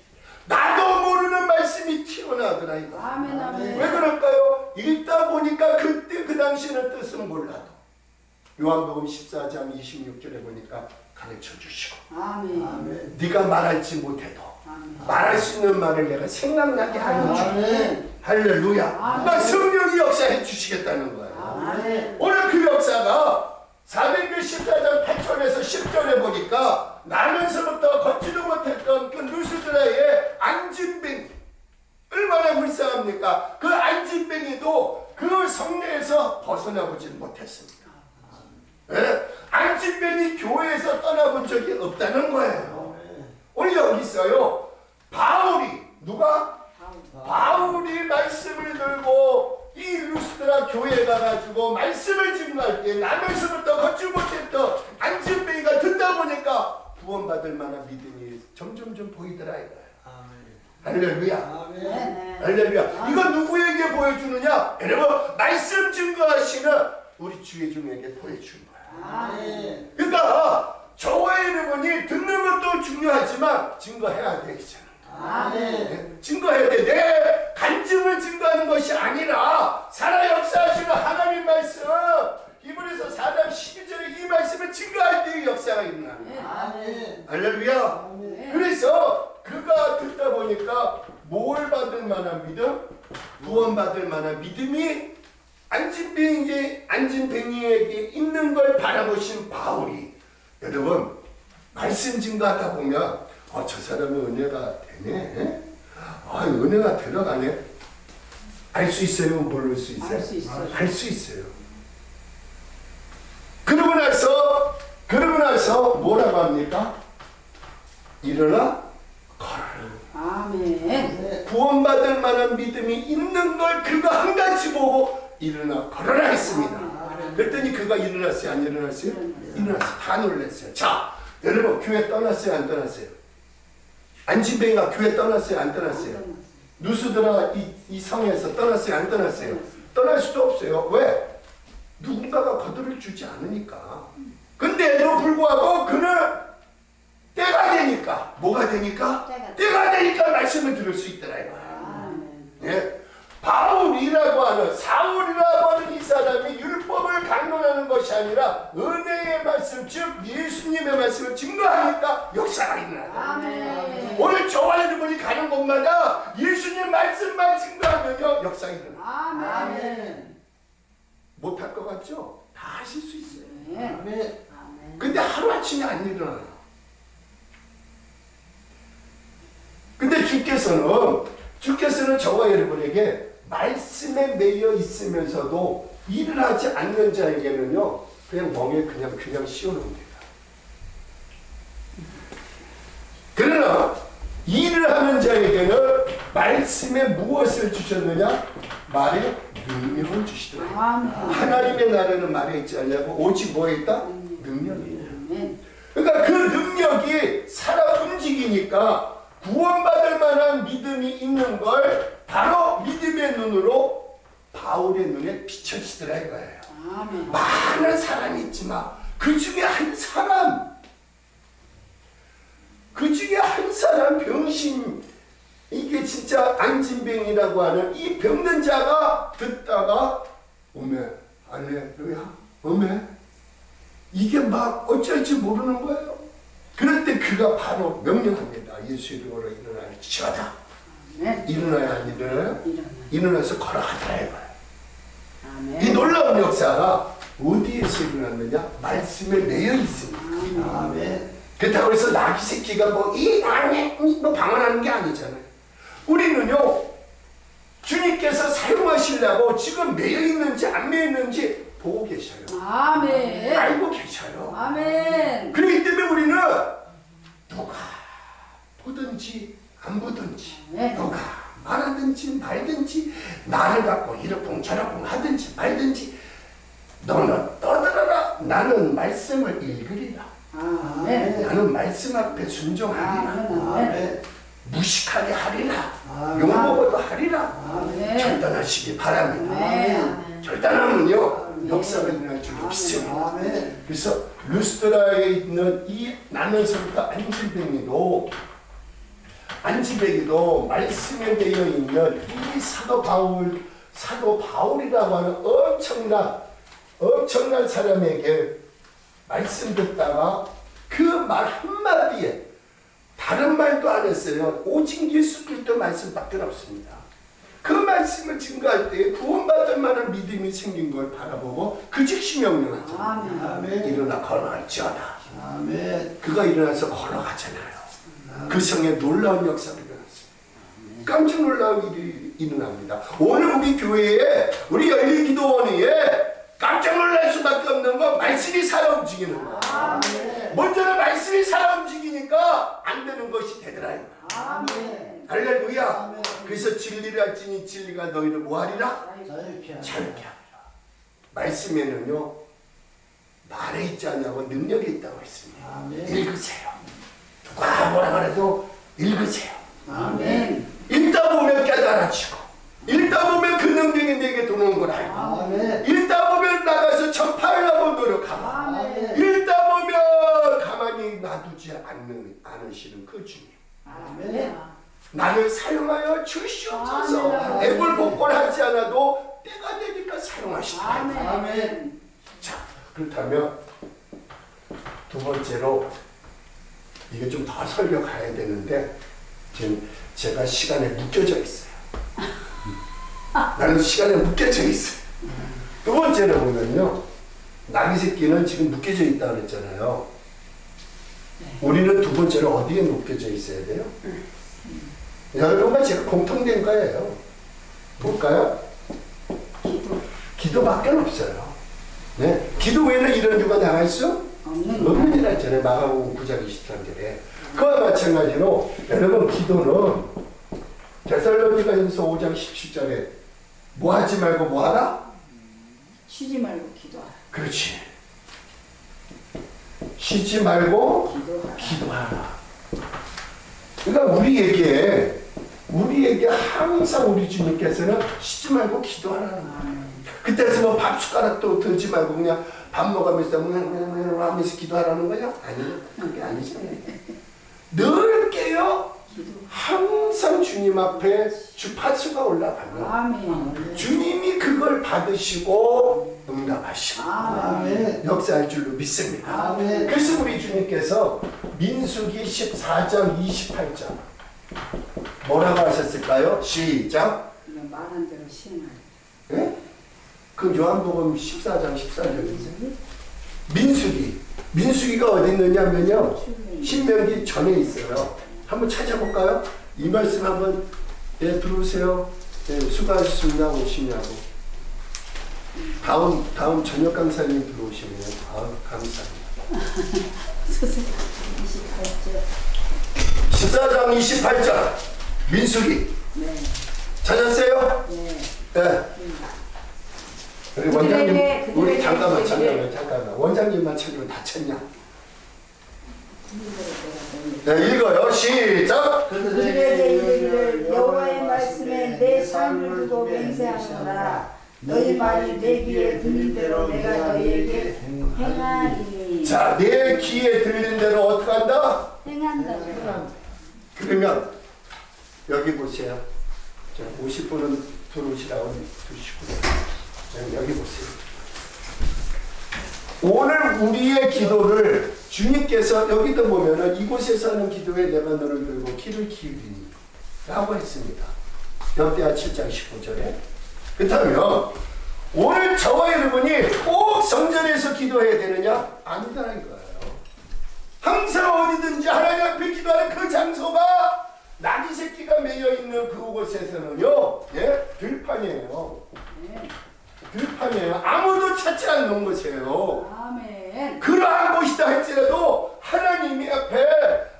나도 모르는 말씀이 튀어나오더라 이거. 아멘. 아멘. 왜 그럴까요? 읽다 보니까 그때 그 당시에는 뜻은 몰라도 요한복음 14장 26절에 보니까 가르쳐 주시고 아멘. 네가 말할지 못해도 아멘. 말할 수 있는 말을 내가 생각나게 하는 주. 아멘. 할렐루야. 아멘. 나 성령이 역사해 주시겠다는 거예요. 아멘. 오늘 그 역사가 400일 14장 8절에서 10절에 보니까 나면서부터 걷지도 못했던 그 루스드라의 안진뱅이 얼마나 불쌍합니까? 그 안진뱅이도 그 성내에서 벗어나보지 못했습니다. 예? 안진뱅이 교회에서 떠나본 적이 없다는 거예요. 오늘 여기 있어요. 바울이 누가? 바울이 말씀을 들고 이 루스드라 교회에 가가지고 말씀을 증거할 때 나면서부터 걷지 못했던 안진뱅이가 듣다 보니까 구원받을 만한 믿음이 점점점 보이더라 이거예요. 할렐루야. 아멘. 할렐루야. 이건 누구에게 보여주느냐? 여러분 말씀 증거하시는 우리 주 예중에게 보여주는 거야. 아멘. 그러니까 저와 여러분이 듣는 것도 중요하지만 증거해야 되잖아. 아멘. 증거해야 돼. 내 간증을 증거하는 것이 아니라 살아 역사하시는 하나님 말씀 히브리서 4장 12절에 이 말씀을 증거할 때의 역사가 일어나는 거야. 아멘. 할렐루야. 그래서 그가 듣다 보니까 뭘 받을 만한 믿음? 구원받을 만한 믿음이 안진뱅이에게 있는 걸 바라보신 바울이 여러분 말씀 증거하다 보면 저 사람은 은혜가 되네. 은혜가 들어가네. 알 수 있어요? 모를 수 있어요? 알 수 있어요. 알 수 있어요. 그러고 나서 뭐라고 합니까? 일어나 걸어라. 아멘. 구원받을 만한 믿음이 있는 걸 그가 한 가지 보고 일어나 걸어라 했습니다. 그랬더니 그가 일어났어요? 안 일어났어요? 일어났어요. 다 놀랐어요. 자, 여러분 교회 떠났어요? 안 떠났어요? 안진뱅이가 교회 떠났어요? 안 떠났어요? 누수드라 이 성에서 떠났어요? 안 떠났어요? 떠날 수도 없어요. 왜? 누군가가 거들을 주지 않으니까. 근데도 불구하고 그는 때가 되니까 뭐가 되니까? 때가 되니까 말씀을 들을 수 있더라 이거야. 예? 바울이라고 하는 사울이라고 하는 이 사람이 율법을 강론하는 것이 아니라 은혜의 말씀 즉 예수님의 말씀을 증거하니까 역사가 일어나다. 오늘 저와 여러분이 가는 곳마다 예수님 말씀만 증거하면요 역사가 일어나. 아멘. 못할 것 같죠? 다 하실 수 있어요. 아멘. 근데 하루아침에 안 일어나요. 근데 주께서는 저와 여러분에게 말씀에 매여 있으면서도 일을 하지 않는 자에게는요 그냥 멍에 그냥 씌워놓습니다. 그러나 일을 하는 자에게는 말씀에 무엇을 주셨느냐? 말에 능력을 주시더라고요. 하나님의 나라는 말에 있지 않냐고 오직 뭐에 있다? 능력이에요. 그러니까 그 능력이 살아 움직이니까 구원받을 만한 믿음이 있는 걸 바로 믿음의 눈으로 바울의 눈에 비춰지더라 이거예요. 많은 사람이 있지만 그 중에 한 사람 병신 이게 진짜 안진뱅이라고 하는 이 병든 자가 듣다가 어메 할렐루야 어메 이게 막 어쩔지 모르는 거예요. 그럴 때 그가 바로 명령합니다. 예수 이름으로 일어나시다. 일어나야 안 일어나요? 일어나서 걸어가더라 이거예요. 이 놀라운 역사가 어디에서 일어났느냐? 말씀에 매여 있습니다. 아멘. 그렇다고 해서 나귀 새끼가 뭐 방언하는 게 아니잖아요. 우리는요 주님께서 사용하시려고 지금 매여 있는지 안 매여 있는지 보고 계셔요. 아멘. 알고 계셔요. 아멘. 그렇기 때문에 우리는 누가 보든지 안 보든지 누가 말하든지 말든지 나를 갖고 이러쿵 저러쿵 하든지 말든지 너는 떠들어라. 나는 말씀을 읽으리라. 아멘. 나는 말씀 앞에 순종하리라. 아멘. 무식하게 하리라. 용보고도 하리라. 아멘. 절단하시기 바랍니다. 아멘. 절단하면요 역사가 일어날 줄 믿습니다. 그래서 루스드라에 있는 이 나면서부터 안진뱅이도 말씀에 되어 있는 이 사도 바울이라고 하는 엄청난 사람에게 말씀 듣다가 그 말 한마디에 다른 말도 안 했어요. 오직 예수 그리스도 말씀밖에 없습니다. 그 말씀을 증거할 때 구원받을 만한 믿음이 생긴 걸 바라보고 그 즉시 명령하잖아요. 아멘. 일어나 걸어갈지어다. 아멘. 그가 일어나서 걸어가잖아요. 그 성에 놀라운 역사가 일어났어요. 깜짝 놀라운 일이 일어납니다. 오늘 우리 교회에 우리 열린 기도원에 깜짝 놀랄 수밖에 없는 건 말씀이 살아 움직이는 거예요. 아멘. 먼저는 말씀이 살아 움직이니까 안 되는 것이 되더라. 아멘. 할렐루야. 아멘. 그래서 진리를 알지니 진리가 너희를 뭐하리라? 자유케 자유케 하리라. 말씀에는요 말에 있지 않냐고 능력이 있다고 했습니다. 아멘. 읽으세요. 누가 뭐라 그래도 읽으세요. 아멘. 읽다 보면 깨달아지고 읽다 보면 그 능력이 내게 들어오는 걸 알고 아멘. 읽다 보면 나가서 전파하려고 노력하고 아멘. 읽다 보면 가만히 놔두지 않으시는 그 주님. 아멘. 나를 사용하여 주시옵소서. 아멘. 애골복골하지 않아도 때가 되니까 사용하시라. 아멘. 자, 그렇다면 두 번째로 이게 좀 더 설교 가야 되는데 지금 제가 시간에 묶여져 있어요. 나는 시간에 묶여져 있어요. 두 번째로 보면요, 나귀 새끼는 지금 묶여져 있다 그랬잖아요. 우리는 두 번째로 어디에 묶여져 있어야 돼요? 여러분과 제가 공통된 거예요. 볼까요? 기도밖에 없어요. 네, 기도 외에는 이런 유가 나갈 수 없는 이라 했잖아요. 마가복음 9장 23절에. 그와 마찬가지로 여러분 기도는 데살로니가전서 5장 17절에 뭐 하지 말고 뭐 하라? 쉬지 말고 기도하라. 그렇지. 쉬지 말고 기도하라. 기도하라. 그러니까 우리에게 항상 우리 주님께서는 쉬지 말고 기도하라는 거예요. 그때서 뭐 밥 숟가락도 들지 말고 그냥 밥 먹으면서 하면서 기도하라는 거죠? 아니요. 그게 아니잖아요. 늘 깨요. 항상 주님 앞에 주파수가 올라가면 아멘. 주님이 그걸 받으시고 응답하시고 아멘. 역사할 줄로 믿습니다. 아멘. 그래서 우리 주님께서 민수기 14장 28절 뭐라고 하셨을까요? 시작. 그냥 말한 대로 시행하라. 네? 그 요한복음 14장 14절이죠. 민수기가 어디 있느냐면요, 신명기 전에 있어요. 한번 찾아볼까요? 이 말씀 한번 들어오세요. 수고하셨습니다. 오시냐고. 다음 저녁 강사님 들어오시면 감사합니다. 28절. 14장 28절 민수기 네. 찾았어요? 네. 네. 우리 원장님, 그들에게 우리 잠깐만 원장님만 찾으면 다 찾냐? 네, 읽어요. 시작. 그들에게 이르기를 여호와의 말씀에 내 삶을 두고 맹세하노라. 너희 말이 내 귀에 들린 대로 내가 너희에게 행하리니. 자, 내 귀에 들린 대로 어떻게 한다? 행한다. 그러면 여기 보세요. 자, 50분은 들어오시라고 두시고 여기 보세요. 오늘 우리의 기도를 주님께서 여기도 보면은 이곳에서 하는 기도에 내가 너를 들고 귀를 기울이니 라고 했습니다. 역대하 7장 15절에. 그렇다면 오늘 저와 여러분이 꼭 성전에서 기도해야 되느냐? 아니다라는 거예요. 항상 어디든지 하나님 앞에 기도하는 그 장소가 나귀 새끼가 매여 있는 그곳에서는요, 예, 들판이에요. 들판이에요. 아무도 찾지 않는 곳이에요. 아멘. 그러한 곳이다 할지라도 하나님이 앞에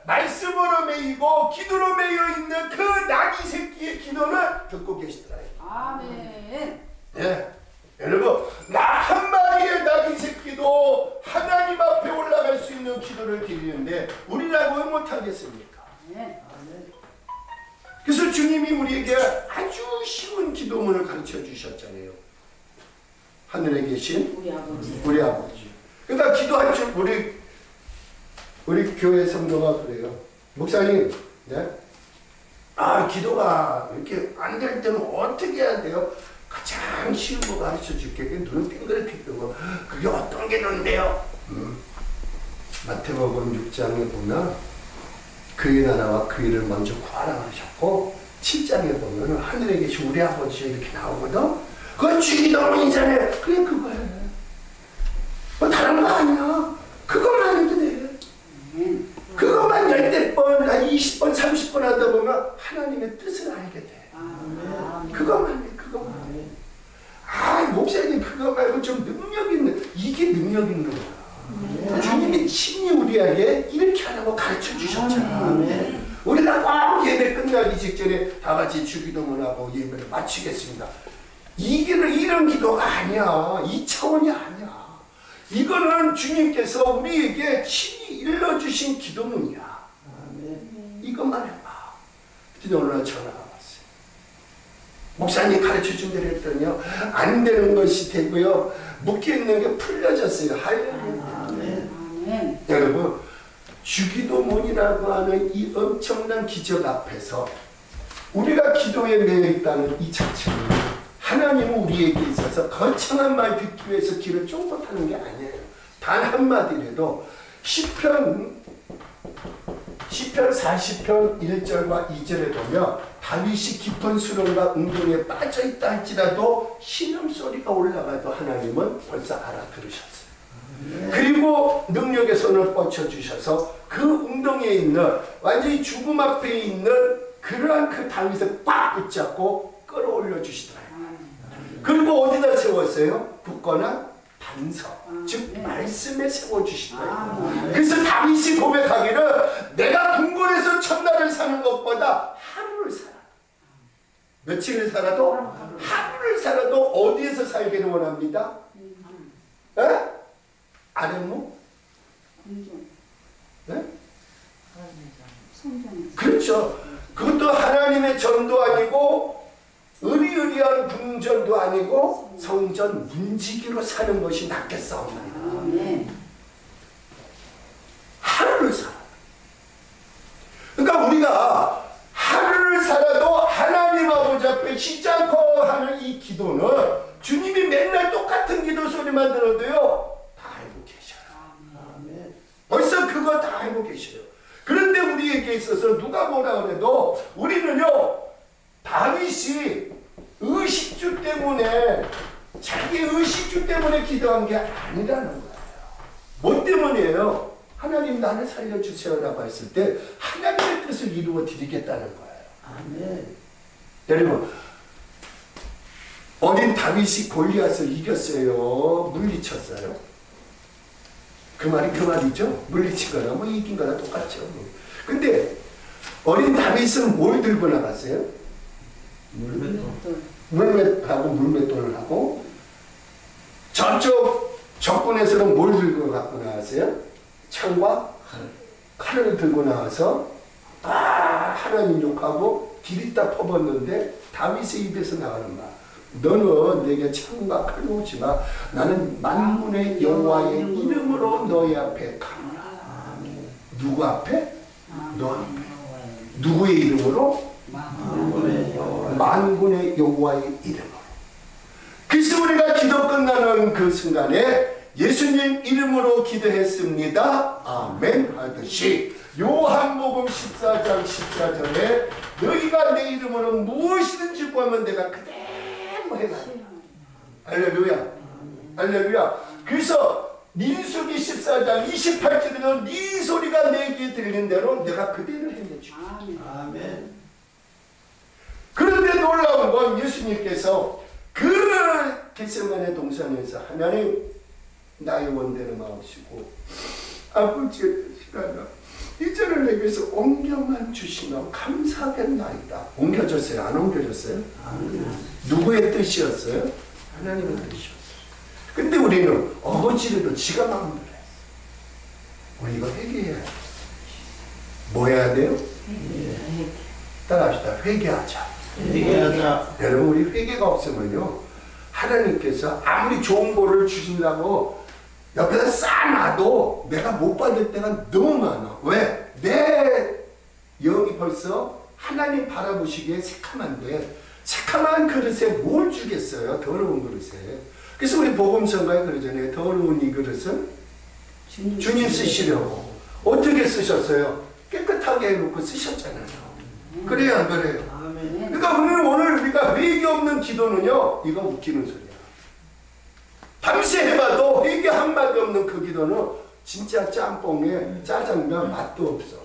말씀으로 매이고 기도로 매여 있는 그 나귀 새끼의 기도는 듣고 계시더라. 아멘. 예, 여러분, 나 한 마리의 나귀 새끼도 하나님 앞에 올라갈 수 있는 기도를 드리는데 우리라고 못하겠습니까? 네. 그래서 주님이 우리에게 아주 쉬운 기도문을 가르쳐 주셨잖아요. 하늘에 계신 우리 아버지. 그러니까 기도할 줄 우리 교회 성도가 그래요. 목사님, 네? 기도가 이렇게 안 될 때는 어떻게 해야 돼요? 가장 쉬운 거 가르쳐 줄게. 눈을 빙그랗게 뜨고 그게 어떤 게 좋은데요? 마태복음 6장에 보면 그의 나라와 그 일을 먼저 구하라 그러셨고 7장에 보면 하늘에 계신 우리 아버지 이렇게 나오거든. 그건 주기도문이잖아요. 그래 그거야. 뭐 다른 거 아니야. 그것만 해도 돼. 그것만 10번, 20번, 30번 하다 보면 하나님의 뜻을 알게 돼. 그것만 해. 그것만 해. 목사님 그거 말고 좀 능력 있는, 이게 능력 있는 거야. 주님이 친히 우리에게 이렇게 하라고 가르쳐 주셨잖아. 우리가 꼭 예배 끝나기 직전에 다 같이 주기도문하고 예배를 마치겠습니다. 이런 기도가 아니야. 이 차원이 아니야. 이거는 주님께서 우리에게 친히 일러주신 기도문이야. 이것만 해봐. 근데 오늘 전화가 왔어요. 목사님 가르쳐준 대로 했더니요, 안 되는 것이 되고요, 묶여있는 게 풀려졌어요. 할렐루야. 여러분, 주기도문이라고 하는 이 엄청난 기적 앞에서 우리가 기도에 매여 있다는 이 자체는 하나님은 우리에게 있어서 거창한 말 듣기 위해서 귀를 쫑긋 하는 게 아니에요. 단 한마디라도 시편 40편 1절과 2절에 보면 다윗이 깊은 수렁과 응동에 빠져있다 할지라도 신음소리가 올라가도 하나님은 벌써 알아들으셨어요. 그리고 능력의 손을 뻗쳐주셔서 그 웅덩이에 있는 완전히 죽음 앞에 있는 그러한 그 다윗을 꽉 붙잡고 끌어올려 주시더라고요. 그리고 어디다 세웠어요? 굳건한 반석, 즉 말씀에 세워주시더라고요. 그래서 다윗이 고백하기를 내가 궁궐에서 첫날을 사는 것보다 하루를 살아. 며칠을 살아도? 하루를 살아도 어디에서 살기를 원합니다? 에? 아랫목? 네? 그렇죠. 그것도 하나님의 전도 아니고 의리의리한 궁전도 아니고 성전 문지기로 사는 것이 낫겠사옵나이다. 하루를 살아. 그러니까 우리가 하루를 살아도 하나님 아버지 앞에 쉬지 않고 하는 이 기도는 주님이 맨날 똑같은 기도 소리만 들어도요 다 알고 계셔요. 벌써 그거 다 알고 계셔요. 그런데 우리에게 있어서 누가 뭐라 그래도 우리는요 다윗이 의식주 때문에 자기 의식주 때문에 기도한 게 아니라는 거예요. 뭐 때문이에요? 하나님 나를 살려주세요 라고 했을 때 하나님의 뜻을 이루어 드리겠다는 거예요. 아멘. 여러분 어린 다윗이 골리앗을 이겼어요? 물리쳤어요? 그 말이 그 말이죠. 물리친 거나 뭐 이긴 거나 똑같죠. 근데 어린 다윗은 뭘 들고 나갔어요? 물맷하고 물맷돌을 하고 저쪽 적군에서는 뭘 들고 갖고 나왔어요? 창과 칼을 들고 나와서 하나님 욕하고 디리다 퍼붓는데 다윗의 입에서 나가는 말 너는 내게 창과 칼 놓지 마. 나는 만군의 여호와의 이름으로 너희 앞에 가노라. 누구 앞에? 너 앞에. 누구의 이름으로? 만군의 여호와의 이름으로. 그래서 우리가 기도 끝나는 그 순간에 예수님 이름으로 기도했습니다. 아멘 하듯이 요한복음 14장 14절에 너희가 내 이름으로 무엇이든지 구하면 내가 그대로 해놔요. 할렐루야. 할렐루야. 그래서 민수기 14장 28절에는 네 소리가 내게 들리는 대로 내가 그대로 해내주고. 아멘. 그런데 놀라운 건 예수님께서 그 겟세마네 동산에서 하나님 나의 원대로 마옵시고 아버지의 뜻이라나 이제는 내게서 옮겨만 주시면 감사하겠나이다. 옮겨졌어요? 안 옮겨졌어요? 누구의 뜻이었어요? 하나님의 뜻이었어요. 근데 우리는 어거지로도 지가 마음대로 했어요. 우리 이거 회개해야 돼. 뭐 해야 돼요? 따라합시다. 회개하자. 회개하자. 여러분 우리 회개가 없으면요 하나님께서 아무리 좋은 거를 주신다고 옆에다 쌓아놔도 내가 못 받을 때가 너무 많아. 왜? 내 영이 벌써 하나님 바라보시기에 새카만데 새카만 그릇에 뭘 주겠어요? 더러운 그릇에. 그래서 우리 복음성가에 그러잖아요. 더러운 이 그릇은 주님 쓰시려고. 어떻게 쓰셨어요? 깨끗하게 해놓고 쓰셨잖아요. 그래요, 안 그래요? 그러니까 오늘 우리가 회개 없는 기도는요, 이거 웃기는 소리야. 밤새 해봐도 회개 한마디 없는 그 기도는 진짜 짬뽕에 짜장면 맛도 없어.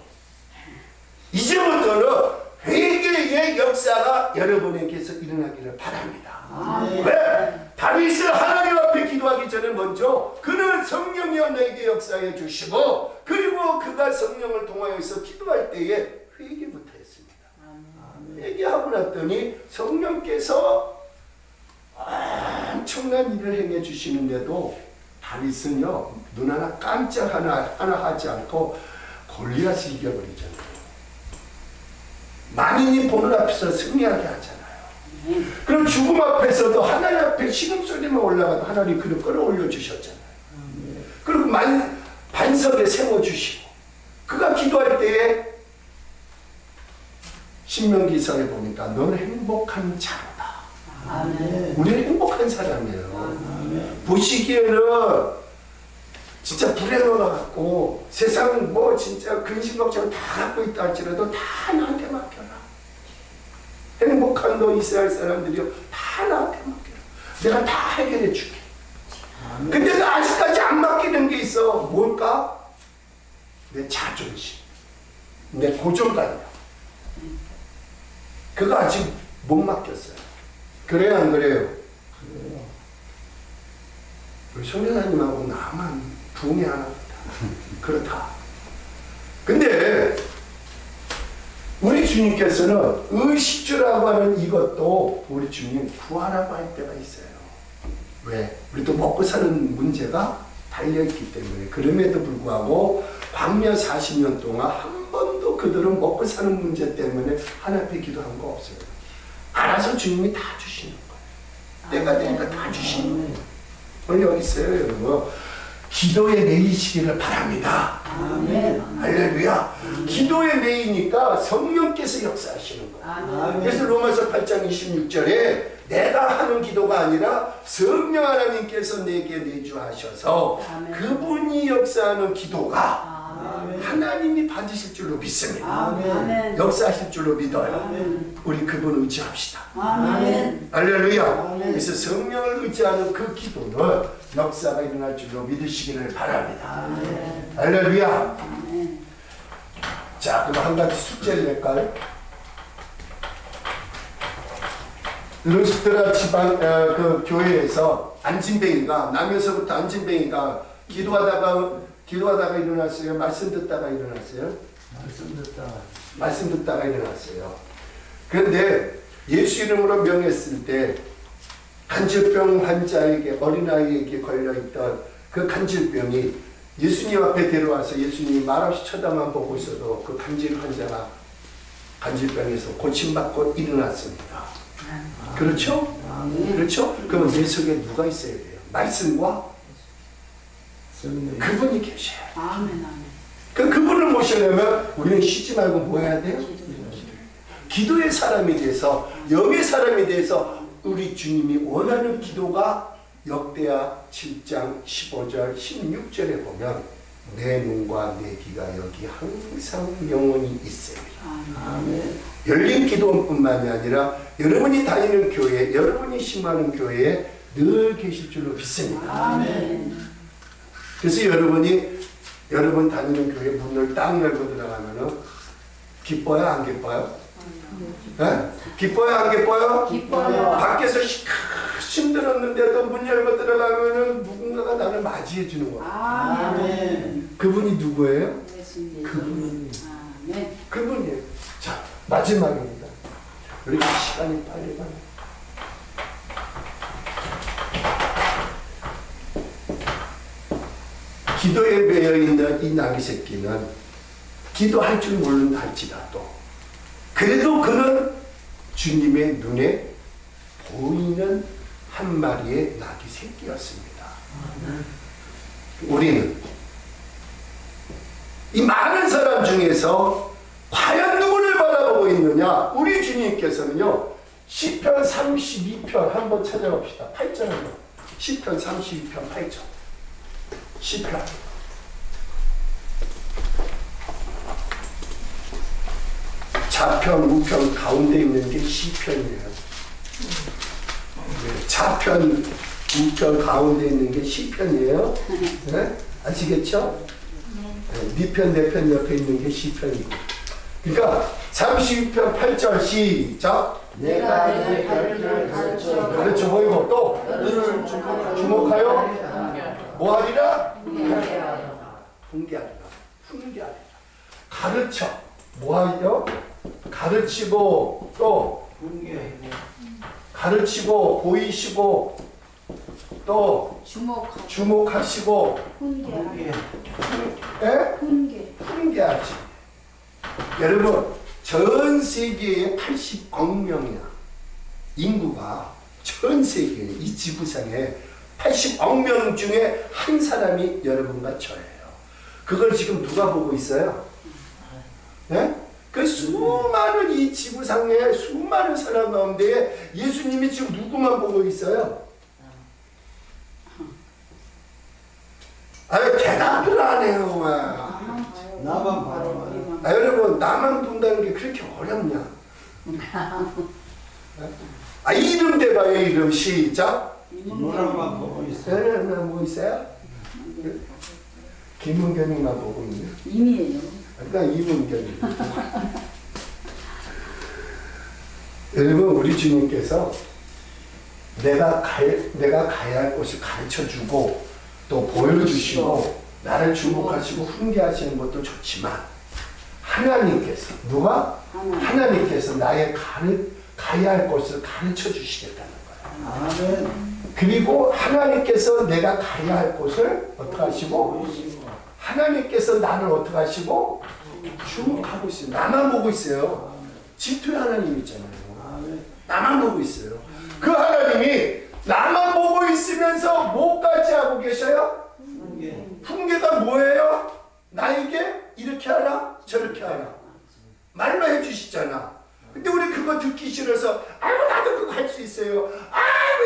이제부터는 회개의 역사가 여러분에게서 일어나기를 바랍니다. 왜? 다윗은 하나님 앞에 기도하기 전에 먼저 그는 성령이여 내게 역사해 주시고, 그리고 그가 성령을 통하여서 기도할 때에 회개부터 했습니다. 회개하고 났더니 성령께서 엄청난 일을 행해 주시는데도 다윗은요, 눈 하나 깜짝 하나 하지 않고 골리앗을 이겨버리잖아요. 만인이 보는 앞에서 승리하게 하잖아요. 그럼 죽음 앞에서도 하나님 앞에 신음소리만 올라가도 하나님 그를 끌어올려 주셨잖아요. 그리고 반석에 세워주시고, 그가 기도할 때에 신명기서에 보니까 너는 행복한 자로다. 우리는 행복한 사람이에요. 보시기에는 진짜 불행한 같고 세상 뭐 진짜 근심 걱정 다 갖고 있다 할지라도 다 나한테 맡겨라. 행복한 너 이스라엘 사람들이요, 다 나한테 맡겨라. 내가 다 해결해 줄게. 근데 나 아직까지 안 맡기는 게 있어. 뭘까? 내 자존심, 내 고정관념. 그거 아직 못 맡겼어요. 그래요, 안 그래요? 우리 성령님하고 나만 붕이 하나다. 그렇다. 근데 우리 주님께서는 의식주라고 하는 이것도 우리 주님 구하라고 할 때가 있어요. 왜? 우리도 먹고 사는 문제가 달려있기 때문에. 그럼에도 불구하고 광야 40년 동안 한 번도 그들은 먹고 사는 문제 때문에 하나님 앞에 기도한 거 없어요. 알아서 주님이 다 주시는 거예요. 때가 되니까 다 주시는 거예요. 오늘 여기 있어요, 여러분. 기도에 매이시기를 바랍니다. 할렐루야. 기도에 매이니까 성령께서 역사하시는 거예요. 그래서 로마서 8장 26절에 내가 하는 기도가 아니라 성령 하나님께서 내게 내주하셔서 그분이 역사하는 기도가 하나님이 받으실 줄로 믿습니다. 역사하실 줄로 믿어요. 우리 그분 의지합시다. 할렐루야. 그래서 성령을 의지하는 그 기도는 역사가 일어날 줄로 믿으시기를 바랍니다. 할렐루야. 자, 그럼 한 가지 숙제를 낼까요? 루스드라 지방 그 교회에서 안진뱅이가, 나면서부터 안진뱅이가 기도하다가 일어났어요? 말씀 듣다가 일어났어요? 말씀 듣다가 일어났어요. 그런데 예수 이름으로 명했을 때 간질병 환자에게, 어린아이에게 걸려있던 그 간질병이 예수님 앞에 데려와서 예수님이 말없이 쳐다만 보고 있어도 그 간질 환자가 간질병에서 고침받고 일어났습니다. 그렇죠? 그렇죠? 그럼 내 속에 누가 있어야 돼요? 말씀과 그분이 계셔야 돼요. 그분을 모시려면 우리는 쉬지 말고 뭐 해야 돼요? 기도의 사람이 돼서, 영의 사람이 돼서 우리 주님이 원하는 기도가 역대하 7장 15절 16절에 보면 내 눈과 내 귀가 여기 항상 영원히 있어요. 열린 기도뿐만이 아니라 여러분이 다니는 교회, 여러분이 심하는 교회에 늘 계실 줄로 믿습니다. 그래서 여러분 다니는 교회 문을 딱 열고 들어가면은 기뻐요, 안 기뻐요? 네? 기뻐요, 안 기뻐요? 기뻐요. 밖에서 힘들었는데도 문 열고 들어가면은 누군가가 나를 맞이해 주는 거예요. 그분이 누구예요? 그분이에요. 자, 마지막입니다. 우리 시간이 빨리 가네. 기도에 매여 있는 이 나귀 새끼는 기도할 줄 모른다 할지라도 그래도 그는 주님의 눈에 보이는 한 마리의 나귀 새끼였습니다. 우리는 이 많은 사람 중에서 과연 누구를 바라보고 있느냐? 우리 주님께서는요, 시편 32편 한번 찾아봅시다. 8절 한번. 시편 32편 8절. 시편 좌편, 우편 가운데 있는 게 시편이에요. 좌편, 우편 가운데 있는 게 시편이에요. 네? 아시겠죠? 네 편, 내 편 옆에 있는 게 시편이고. 그러니까 32편 8절 시작. 내가 내 발길을 가르쳐 그렇죠. 보이고 또 너를 주목하여 뭐하리라? 훈계하라. 훈계하리라. 훈계하리라. 가르쳐. 뭐하여? 가르치고 또 가르치고 보이시고 또 주목하시고 훈계. 예? 훈계. 훈계하지. 여러분 전 세계에 80억 명이야. 인구가 전 세계에 이 지구상에 80억 명 중에 한 사람이 여러분과 저예요. 그걸 지금 누가 보고 있어요? 네? 그 수많은 이 지구상에 수많은 사람 가운데 예수님이 지금 누구만 보고 있어요? 아유 대답을 안 해요. 나만 바라봐. 여러분 나만 본다는 게 그렇게 어렵냐? 이름 대봐요. 이름 시작. 너랑만 보고 있어. 뭐 있어요? 김문경이만 보고 있네. 임이에요. 그러니까 이문경이. 여러분 우리 주님께서 내가 가야 할 곳을 가르쳐주고 또 보여주시고 나를 주목하시고 훈계하시는 것도 좋지만 하나님께서 누가? 하나님께서 나의 가야 할 곳을 가르쳐 주시겠다는 거예요. 아멘. 그리고 하나님께서 내가 가야 할 곳을 어떻게 하시고 하나님께서 나를 어떻게 하시고 주목하고 있어요. 나만 보고 있어요. 질투의 하나님이잖아요. 나만 보고 있어요. 그 하나님이 나만 보고 있으면서 뭐까지 하고 계셔요? 훈계가 뭐예요? 나에게 이렇게 하라 저렇게 하라 말로 해주시잖아. 근데 우리 그거 듣기 싫어서 아유 나도 그거 할 수 있어요.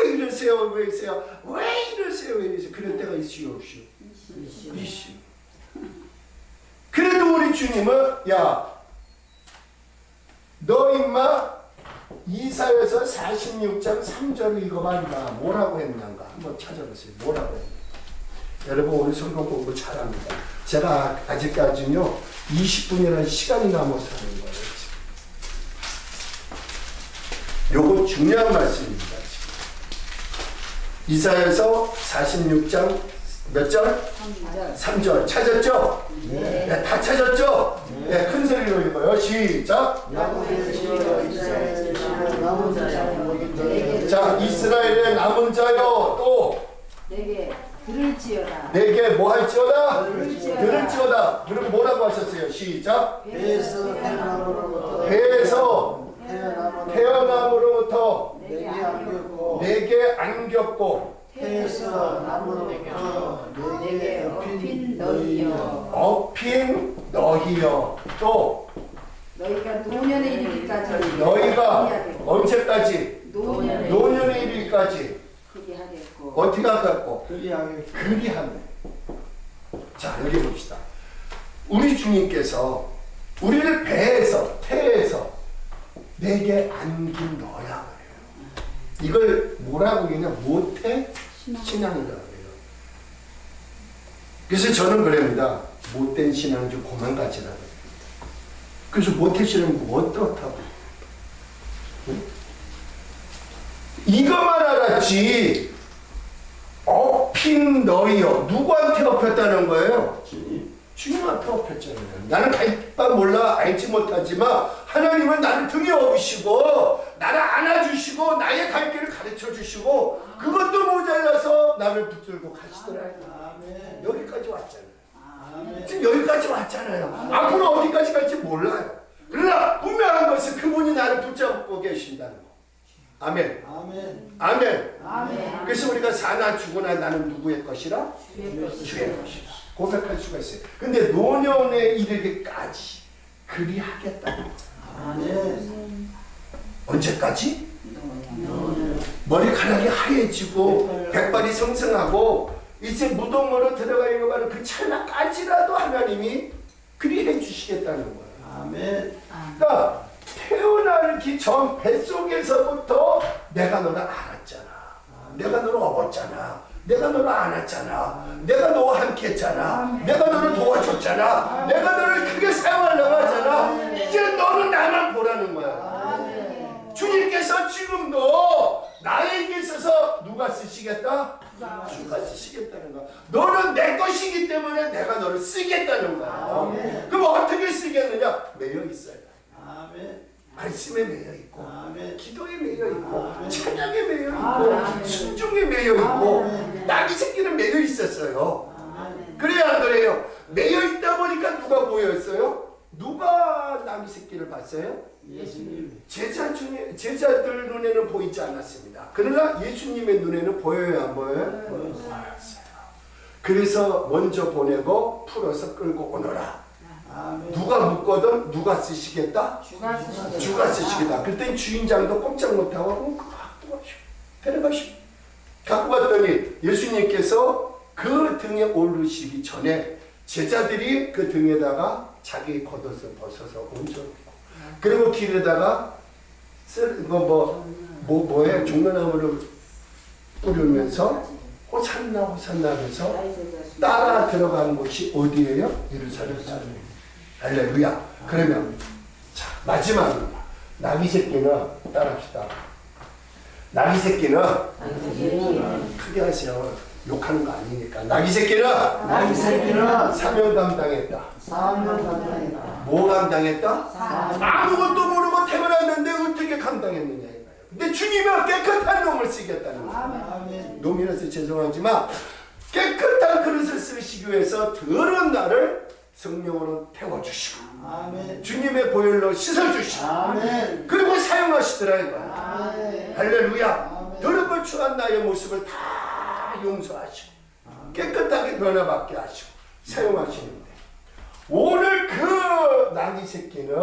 왜 이러세요 왜 이러세요 왜 이러세요 왜 이러세요. 그럴 때가 있슈 없슈? 있슈. 그래도 우리 주님은 야 너 임마 이사야서 46장 3절을 읽어봐. 뭐라고 했는가 한번 찾아보세요. 뭐라고 했는가. 여러분 오늘 성경 공부 잘합니다. 제가 아직까지는요 20분이라는 시간이 남아서 하는 거예요. 요거 중요한 말씀입니다. 지금. 이사야서 46장 몇 절? 3절 찾았죠? 네. 네, 다 찾았죠? 네, 큰 소리로 읽어요. 시작. 자, 이스라엘의 남은 자여 또 내게 들을지어다. 내게 뭐 할지어다? 들을지어다. 들을지어다. 그럼 뭐라고 하셨어요? 시작. 배에서 태어남으로부터 배에서 태어남으로부터 내게 안겼고 내게 안겼고 태에서 남으로부터 내게 업힌 너희여. 업힌 너희여. 또 너희가 노년에 이르기까지 너희가 언제까지? 노년에 노년에 이르기까지 그리하겠고. 어떻게 하겠고? 그리하게 그리하네. 자 여기 봅시다. 우리 주님께서 우리를 배에서 태에서 내게 안긴 너야 그래요. 이걸 뭐라고 그러냐? 모태 신앙이라고 해요. 그래서 저는 그럽니다. 못된 신앙 좀 그만 가지라고. 그래서 모태 신앙이 뭐 어떻다고? 응? 이것만 알았지. 업힌 너희여. 누구한테 업혔다는 거예요? 주님한테 업혔잖아요. 나는 갈 바 몰라 알지 못하지만 하나님은 나를 등에 업으시고 나를 안아주시고 나의 갈 길을 가르쳐주시고 그것도 모자라서 나를 붙들고 가시더라고요. 여기까지 왔잖아요. 지금 여기까지 왔잖아요. 앞으로 어디까지 갈지 몰라요. 그러나 분명한 것은 그분이 나를 붙잡고 계신다는 거. 아멘. 아멘. 아멘. 아멘. 그래서 우리가 사나 죽으나 나는 누구의 것이라? 주의 것이라. 주의 것이라. 고백할 수가 있어요. 근데 노년에 이르기까지 그리하겠다. 아멘. 언제까지? 머리카락이 하얘지고 백발이 성성하고 이제 무덤으로 들어가려고 하는 그 찰나까지라도 하나님이 그리해 주시겠다는 거예요. 아멘. 그러니까 태어나기 전 뱃속에서부터 내가 너를 알았잖아. 내가 너를 업었잖아. 내가 너를 안았잖아. 내가 너와 함께 했잖아. 내가 너를 도와줬잖아. 내가 너를 크게 사용하려고 하잖아. 이제 너는 나만 보라는 거야. 주님께서 지금도 나에게 있어서 누가 쓰시겠다? 주가 쓰시겠다는 거야. 너는 내 것이기 때문에 내가 너를 쓰겠다는 거야. 그럼 어떻게 쓰겠느냐? 매여 있어요. 말씀에 매여 있고, 기도에 매여 있고, 찬양에 매여 있고, 순종에 매여 있고, 낙이 새끼는 매여 있었어요. 그래야 안 그래요? 매여 있다 보니까 누가 보였어요? 누가 낙이 새끼를 봤어요? 예수님. 제자들 눈에는 보이지 않았습니다. 그러나 예수님의 눈에는 보여요, 안 보여요? 보였어요. 그래서 먼저 보내고 풀어서 끌고 오너라. 누가 묻거든 누가 쓰시겠다? 주가 쓰시겠다. 그때 주인장도 꼼짝 못하고 갖고 가시오. 데려가시오. 갖고 갔더니 예수님께서 그 등에 오르시기 전에 제자들이 그 등에다가 자기 겉옷을 벗어서 얹어놓고 그리고 길에다가 뭐에 종려나무를 뿌리면서 호산나 호산나면서 따라 들어간 곳이 어디예요? 예루살렘. 할렐루야. 그러면 자 마지막입니다. 나귀 새끼는 따라합시다. 나귀 새끼는 크게 하세요. 욕하는 거 아니니까. 나귀 새끼는 사명 감당했다. 뭐 감당했다? 아무것도 모르고 태어났는데 어떻게 감당했느냐 이거예요. 근데 주님은 깨끗한 놈을 쓰겠다는 거예요. 놈이라서 죄송하지만 깨끗한 그릇을 쓰시기 위해서 더러운 나를 성령으로 태워주시고 주님의 보혈로 씻어주시고 그리고 사용하시더라 이거예요. 할렐루야. 더럽고 추한 나의 모습을 다 용서하시고 깨끗하게 변화받게 하시고 사용하시는데 오늘 그 나귀 새끼는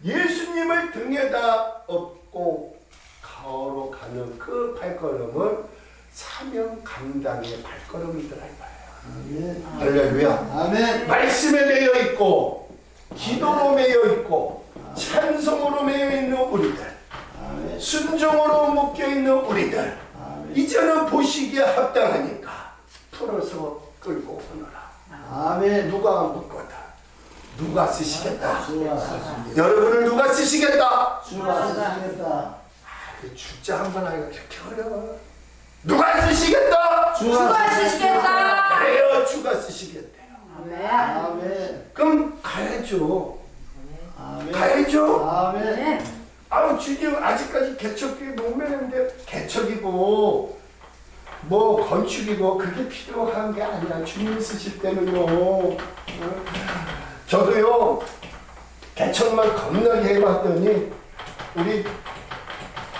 예수님을 등에다 업고 걸어가는 그 발걸음은 사명 감당의 발걸음이더라 이거예요. 할렐루야. 아멘. 말씀에 매여 있고 기도로 매여 있고 찬송으로 매여 있는 우리들, 순종으로 묶여 있는 우리들, 이제는 보시기에 합당하니까 풀어서 끌고 오너라. 아멘. 누가 묶거든? 누가 쓰시겠다? 여러분을 누가 쓰시겠다? 주가 쓰시겠다. 주자 한번 하기가 그렇게 어려워. 누가 쓰시겠다? 주가 쓰시겠다. 그래요, 주가 쓰시겠대요. 아멘. 그럼 가야죠. 가야죠. 아멘. 아우 주님 아직까지 개척교회 목매는데 개척이고 뭐 건축이고 그게 필요한 게 아니라 주님 쓰실 때는요. 저도요 개척만 겁나게 해봤더니 우리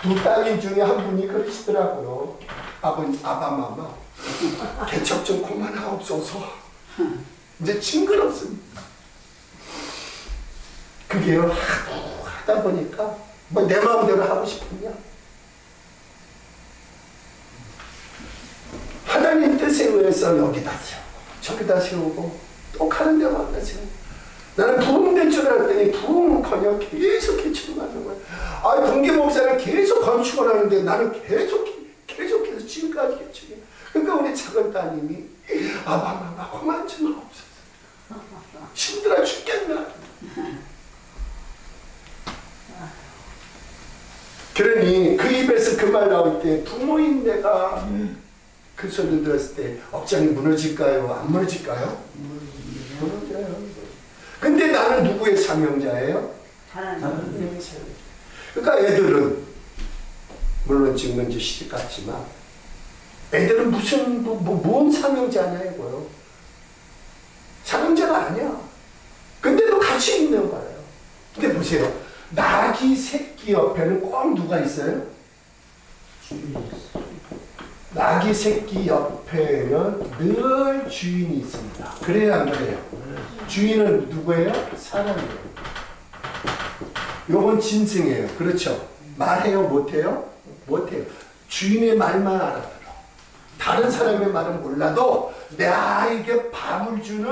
두 딸인 중에 한 분이 그러시더라고요. 아바마마 개척 좀 그만하옵소서. 이제 징그럽습니다. 그게요 하다 보니까 뭐 내 마음대로 하고 싶으냐. 하나님 뜻에 의해서 여기다 세우고 저기다 세우고 또 가는 데로 왔다 세우고 나는 부흥될 줄 알았더니 부흥은커녕 계속 개척을 하는 거야. 아 동계 목사는 계속 건축을 하는데 나는 계속해서 지금까지 개척해. 그러니까 우리 작은 따님이 아바마마 그만 좀 하옵소서. 힘들어 죽겠나. 그러니 그 입에서 그 말 나올 때 부모인 내가 그 소리를 들었을 때 억장이 무너질까요? 안 무너질까요? 무너져요. 근데 나는 누구의 사명자예요? 하나님의 사명자. 그러니까 애들은 물론 지금은 이제 시집 갔지만 애들은 무슨 뭔 사명자냐 이거요. 사명자가 아니야. 근데도 같이 있는 거예요. 근데 보세요. 나귀 새끼 옆에는 꼭 누가 있어요? 나귀 새끼 옆에는 늘 주인이 있습니다. 그래야 안 그래요? 주인은 누구예요? 사람이에요. 요건 짐승이에요. 그렇죠? 말해요? 못해요? 못해요. 주인의 말만 알아들어. 다른 사람의 말은 몰라도 나에게 밥을 주는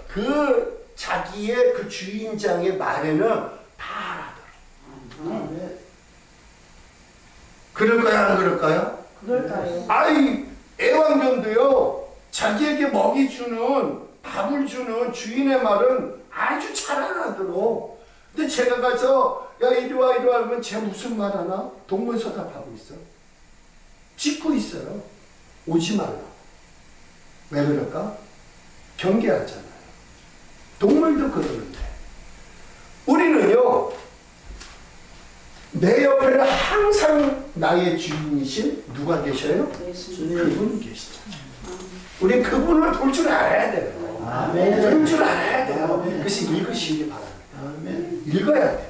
그 자기의 그 주인장의 말에는 다 알아들어. 그럴까요? 안 그럴까요? 그럴까요? 아이, 애완견도요, 자기에게 먹이 주는, 밥을 주는 주인의 말은 아주 잘 알아들어. 근데 제가 가서, 야, 이리 와, 이리 와, 하면 쟤 무슨 말 하나? 동문서답하고 있어. 짖고 있어요. 오지 말라. 왜 그럴까? 경계하잖아요. 동물도 그러는데. 우리는요, 내 옆에는 항상 나의 주인이신 누가 계셔요? 그분이 계시잖아요. 우리 그분을 볼 줄 알아야 돼요. 아멘. 들을 줄 알아야 돼요. 아멘. 그래서 읽으시기 바랍니다. 아멘. 읽어야 돼요.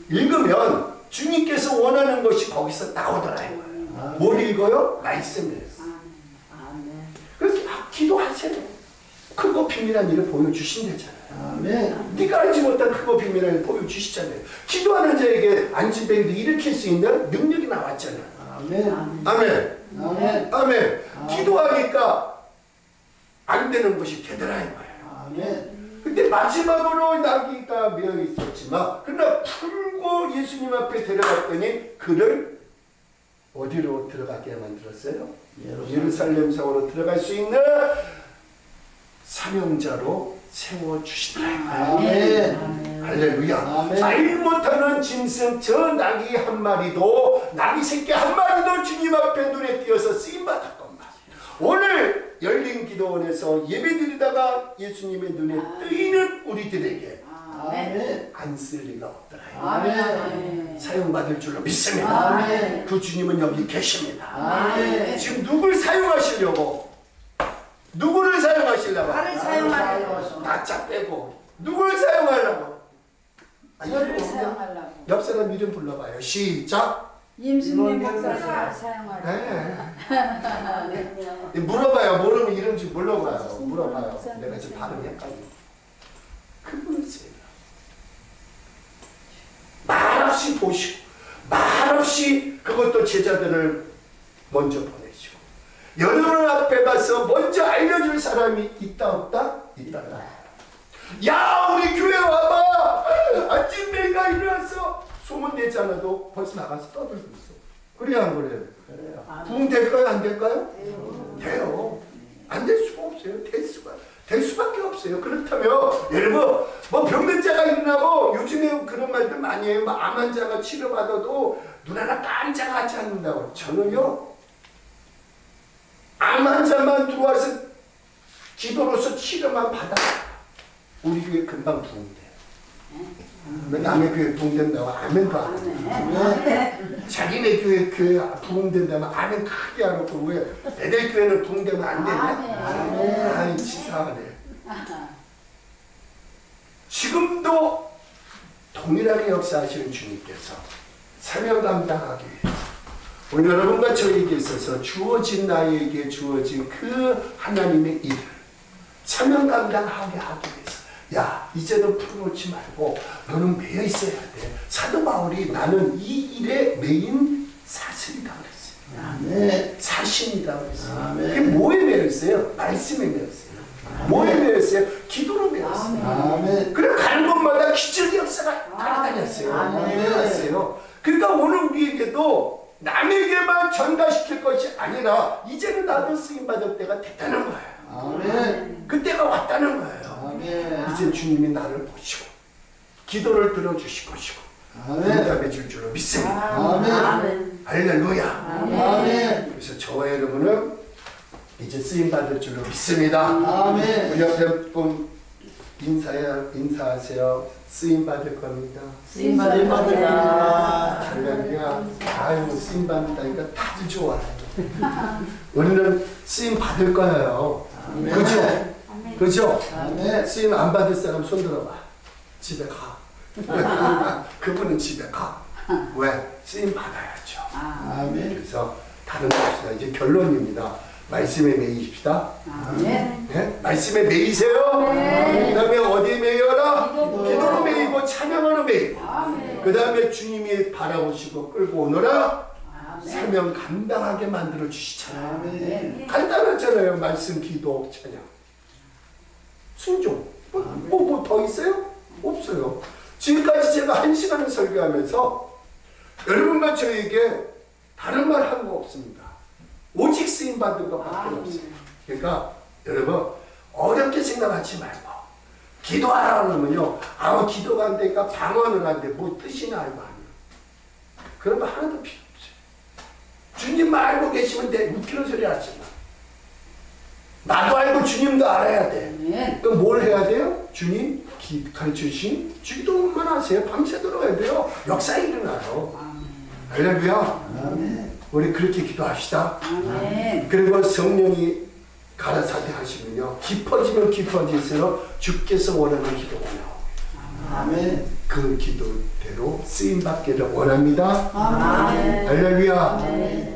읽으면 주님께서 원하는 것이 거기서 나오더라 이거예요. 뭘 읽어요? 말씀을. 그래서 기도하세요. 크고 비밀한 일을 보여주신대잖아요. 아멘. 네가 알지 못한 크고 비밀한 일을 보여주시잖아요. 기도하는 자에게 안진뱅이도 일으킬 수 있는 능력이 나왔잖아요. 아멘. 아멘. 아멘. 아멘. 기도하니까 안 되는 것이 되더라 이거예요. 아멘. 근데 마지막으로 나귀가 메어 있었지만 그러나 풀고 예수님 앞에 데려갔더니 그를 어디로 들어가게 만들었어요? 예루살렘 성으로 들어갈 수 있는 사명자로 세워주시더라. 아멘. 할렐루야. 아멘. 말 못하는 짐승 저 나귀 한 마리도 나귀 새끼 한 마리도 주님 앞에 눈에 띄어서 쓰임받았건만 오늘 열린 기도원에서 예배드리다가 예수님의 눈에 뜨이는 우리들에게 아멘. 안 쓸 리가 없더라. 아멘. 사용받을 줄로 믿습니다. 아멘. 그 주님은 여기 계십니다. 아멘. 지금 누굴 사용하시려고? 누구를 사용하시려고? 나를 사용하려고. 바짝 빼고 누구를 사용하려고? 저를 사용하려고. 옆 사람 이름 불러봐요. 시작. 임순례 목사를 사용하려고. 네. 물어봐요. 모르면 이름 좀 물어봐요. 물어봐요. 내가 지금 발음이 헷갈려. 그분을 써요. 말없이 보시고 말없이 그것도 제자들을 먼저 보내시고 여러분 앞에 가서 먼저 알려줄 사람이 있다 없다? 있다. 야 우리 교회 와봐. 안진뱅이가 일어나서 소문내지 않아도 벌써 나가서 떠들고 있어. 그래야 안 그래요? 그래요. 부흥 될까요? 안 될까요? 돼요. 안 될 수가 없어요. 될 수밖에 없어요. 그렇다면 여러분 뭐 병든 자가 일어나고 요즘에 그런 말들 많이 해요. 뭐 암 환자가 치료받아도 눈 하나 깜짝하지 않는다고. 저는요 암 환자만 들어와서 기도로서 치료만 받아 우리 교회 금방 부흥돼요. 왜 남의 교회 부흥된다고 아멘도 안 해요. 자기네 교회 부흥된다면 아멘 크게 하놓고 왜 애들 교회는 부흥되면 안 되냐? 아이 치사하네. 지금도 동일하게 역사하시는 주님께서 사명 감당하기 위해서 오늘 여러분과 저에게 있어서 나에게 주어진 그 하나님의 일을 사명 감당하게 하기 위해서 야 이제는 풀어놓지 말고 너는 매여 있어야 돼. 사도 바울이 나는 이 일의 메인 사슬이다 그랬어요. 아멘. 사신이다 그랬어요. 아멘. 그게 뭐에 매여 있어요? 말씀에 매여 있어요. 뭐에 매여 있어요? 기도로 매여 있어요. 아멘. 그래 가는 곳마다 기적의 역사가 따라다녔어요. 아멘. 일어났어요. 그러니까 오늘 우리에게도 남에게만 전가시킬 것이 아니라 이제는 나도 쓰임받을 때가 됐다는 거예요. 아멘. 그때가 왔다는 거예요. 아멘. 이제 주님이 나를 보시고 기도를 들어주실 것이고 아멘. 응답해 줄 줄로 믿습니다. 아멘. 할렐루야. 아멘. 그래서 저와 여러분은 이제 쓰임받을 줄로 믿습니다. 아멘. 우리 옆에 분 인사하세요. 쓰임받을 겁니다. 쓰임받을 받으라. 할렐루야. 아유 쓰임받는다니까 다들 좋아해요. 우리는 쓰임받을 거예요. 아멘. 그죠? 그죠? 아멘. 쓰임 안 받을 사람 손 들어봐. 집에 가. 그분은 집에 가. 왜? 쓰임 받아야죠. 아멘. 그래서 다른 거 없습니다. 이제 결론입니다. 말씀에 매이십시다. 아멘. 네? 말씀에 매이세요. 그 다음에 어디에 매여라? 기도로 매이고 찬양으로 매이고 그 다음에 주님이 바라보시고 끌고 오너라 사명 감당하게 만들어 주시잖아요. 아멘. 간단하잖아요. 말씀, 기도, 찬양. 순종. 뭐 더 있어요? 없어요. 지금까지 제가 1시간을 설교하면서 여러분과 저에게 다른 말 한 거 없습니다. 오직 쓰임 받는 것밖에 없어요. 그러니까 여러분 어렵게 생각하지 말고 기도하라 그러면요. 기도가 안 되니까 방언을 한대. 뭐 뜻이나 알고 하는. 그런 거 하나도 필요 없어요. 주님만 알고 계시면 돼. 웃기는 소리 하지 마. 나도 알고 주님도 알아야 돼. 그럼 뭘 해야 돼요? 주님 가르쳐주신 기도만 하세요. 밤새도록 해야 돼요. 역사 일어나요. 할렐루야. 우리 그렇게 기도합시다. 그리고 성령이 가라사대 하시면요. 깊어지면 깊어질수록 주께서 원하는 기도가 나옵니다. 그 기도대로 쓰임받기를 원합니다. 할렐루야.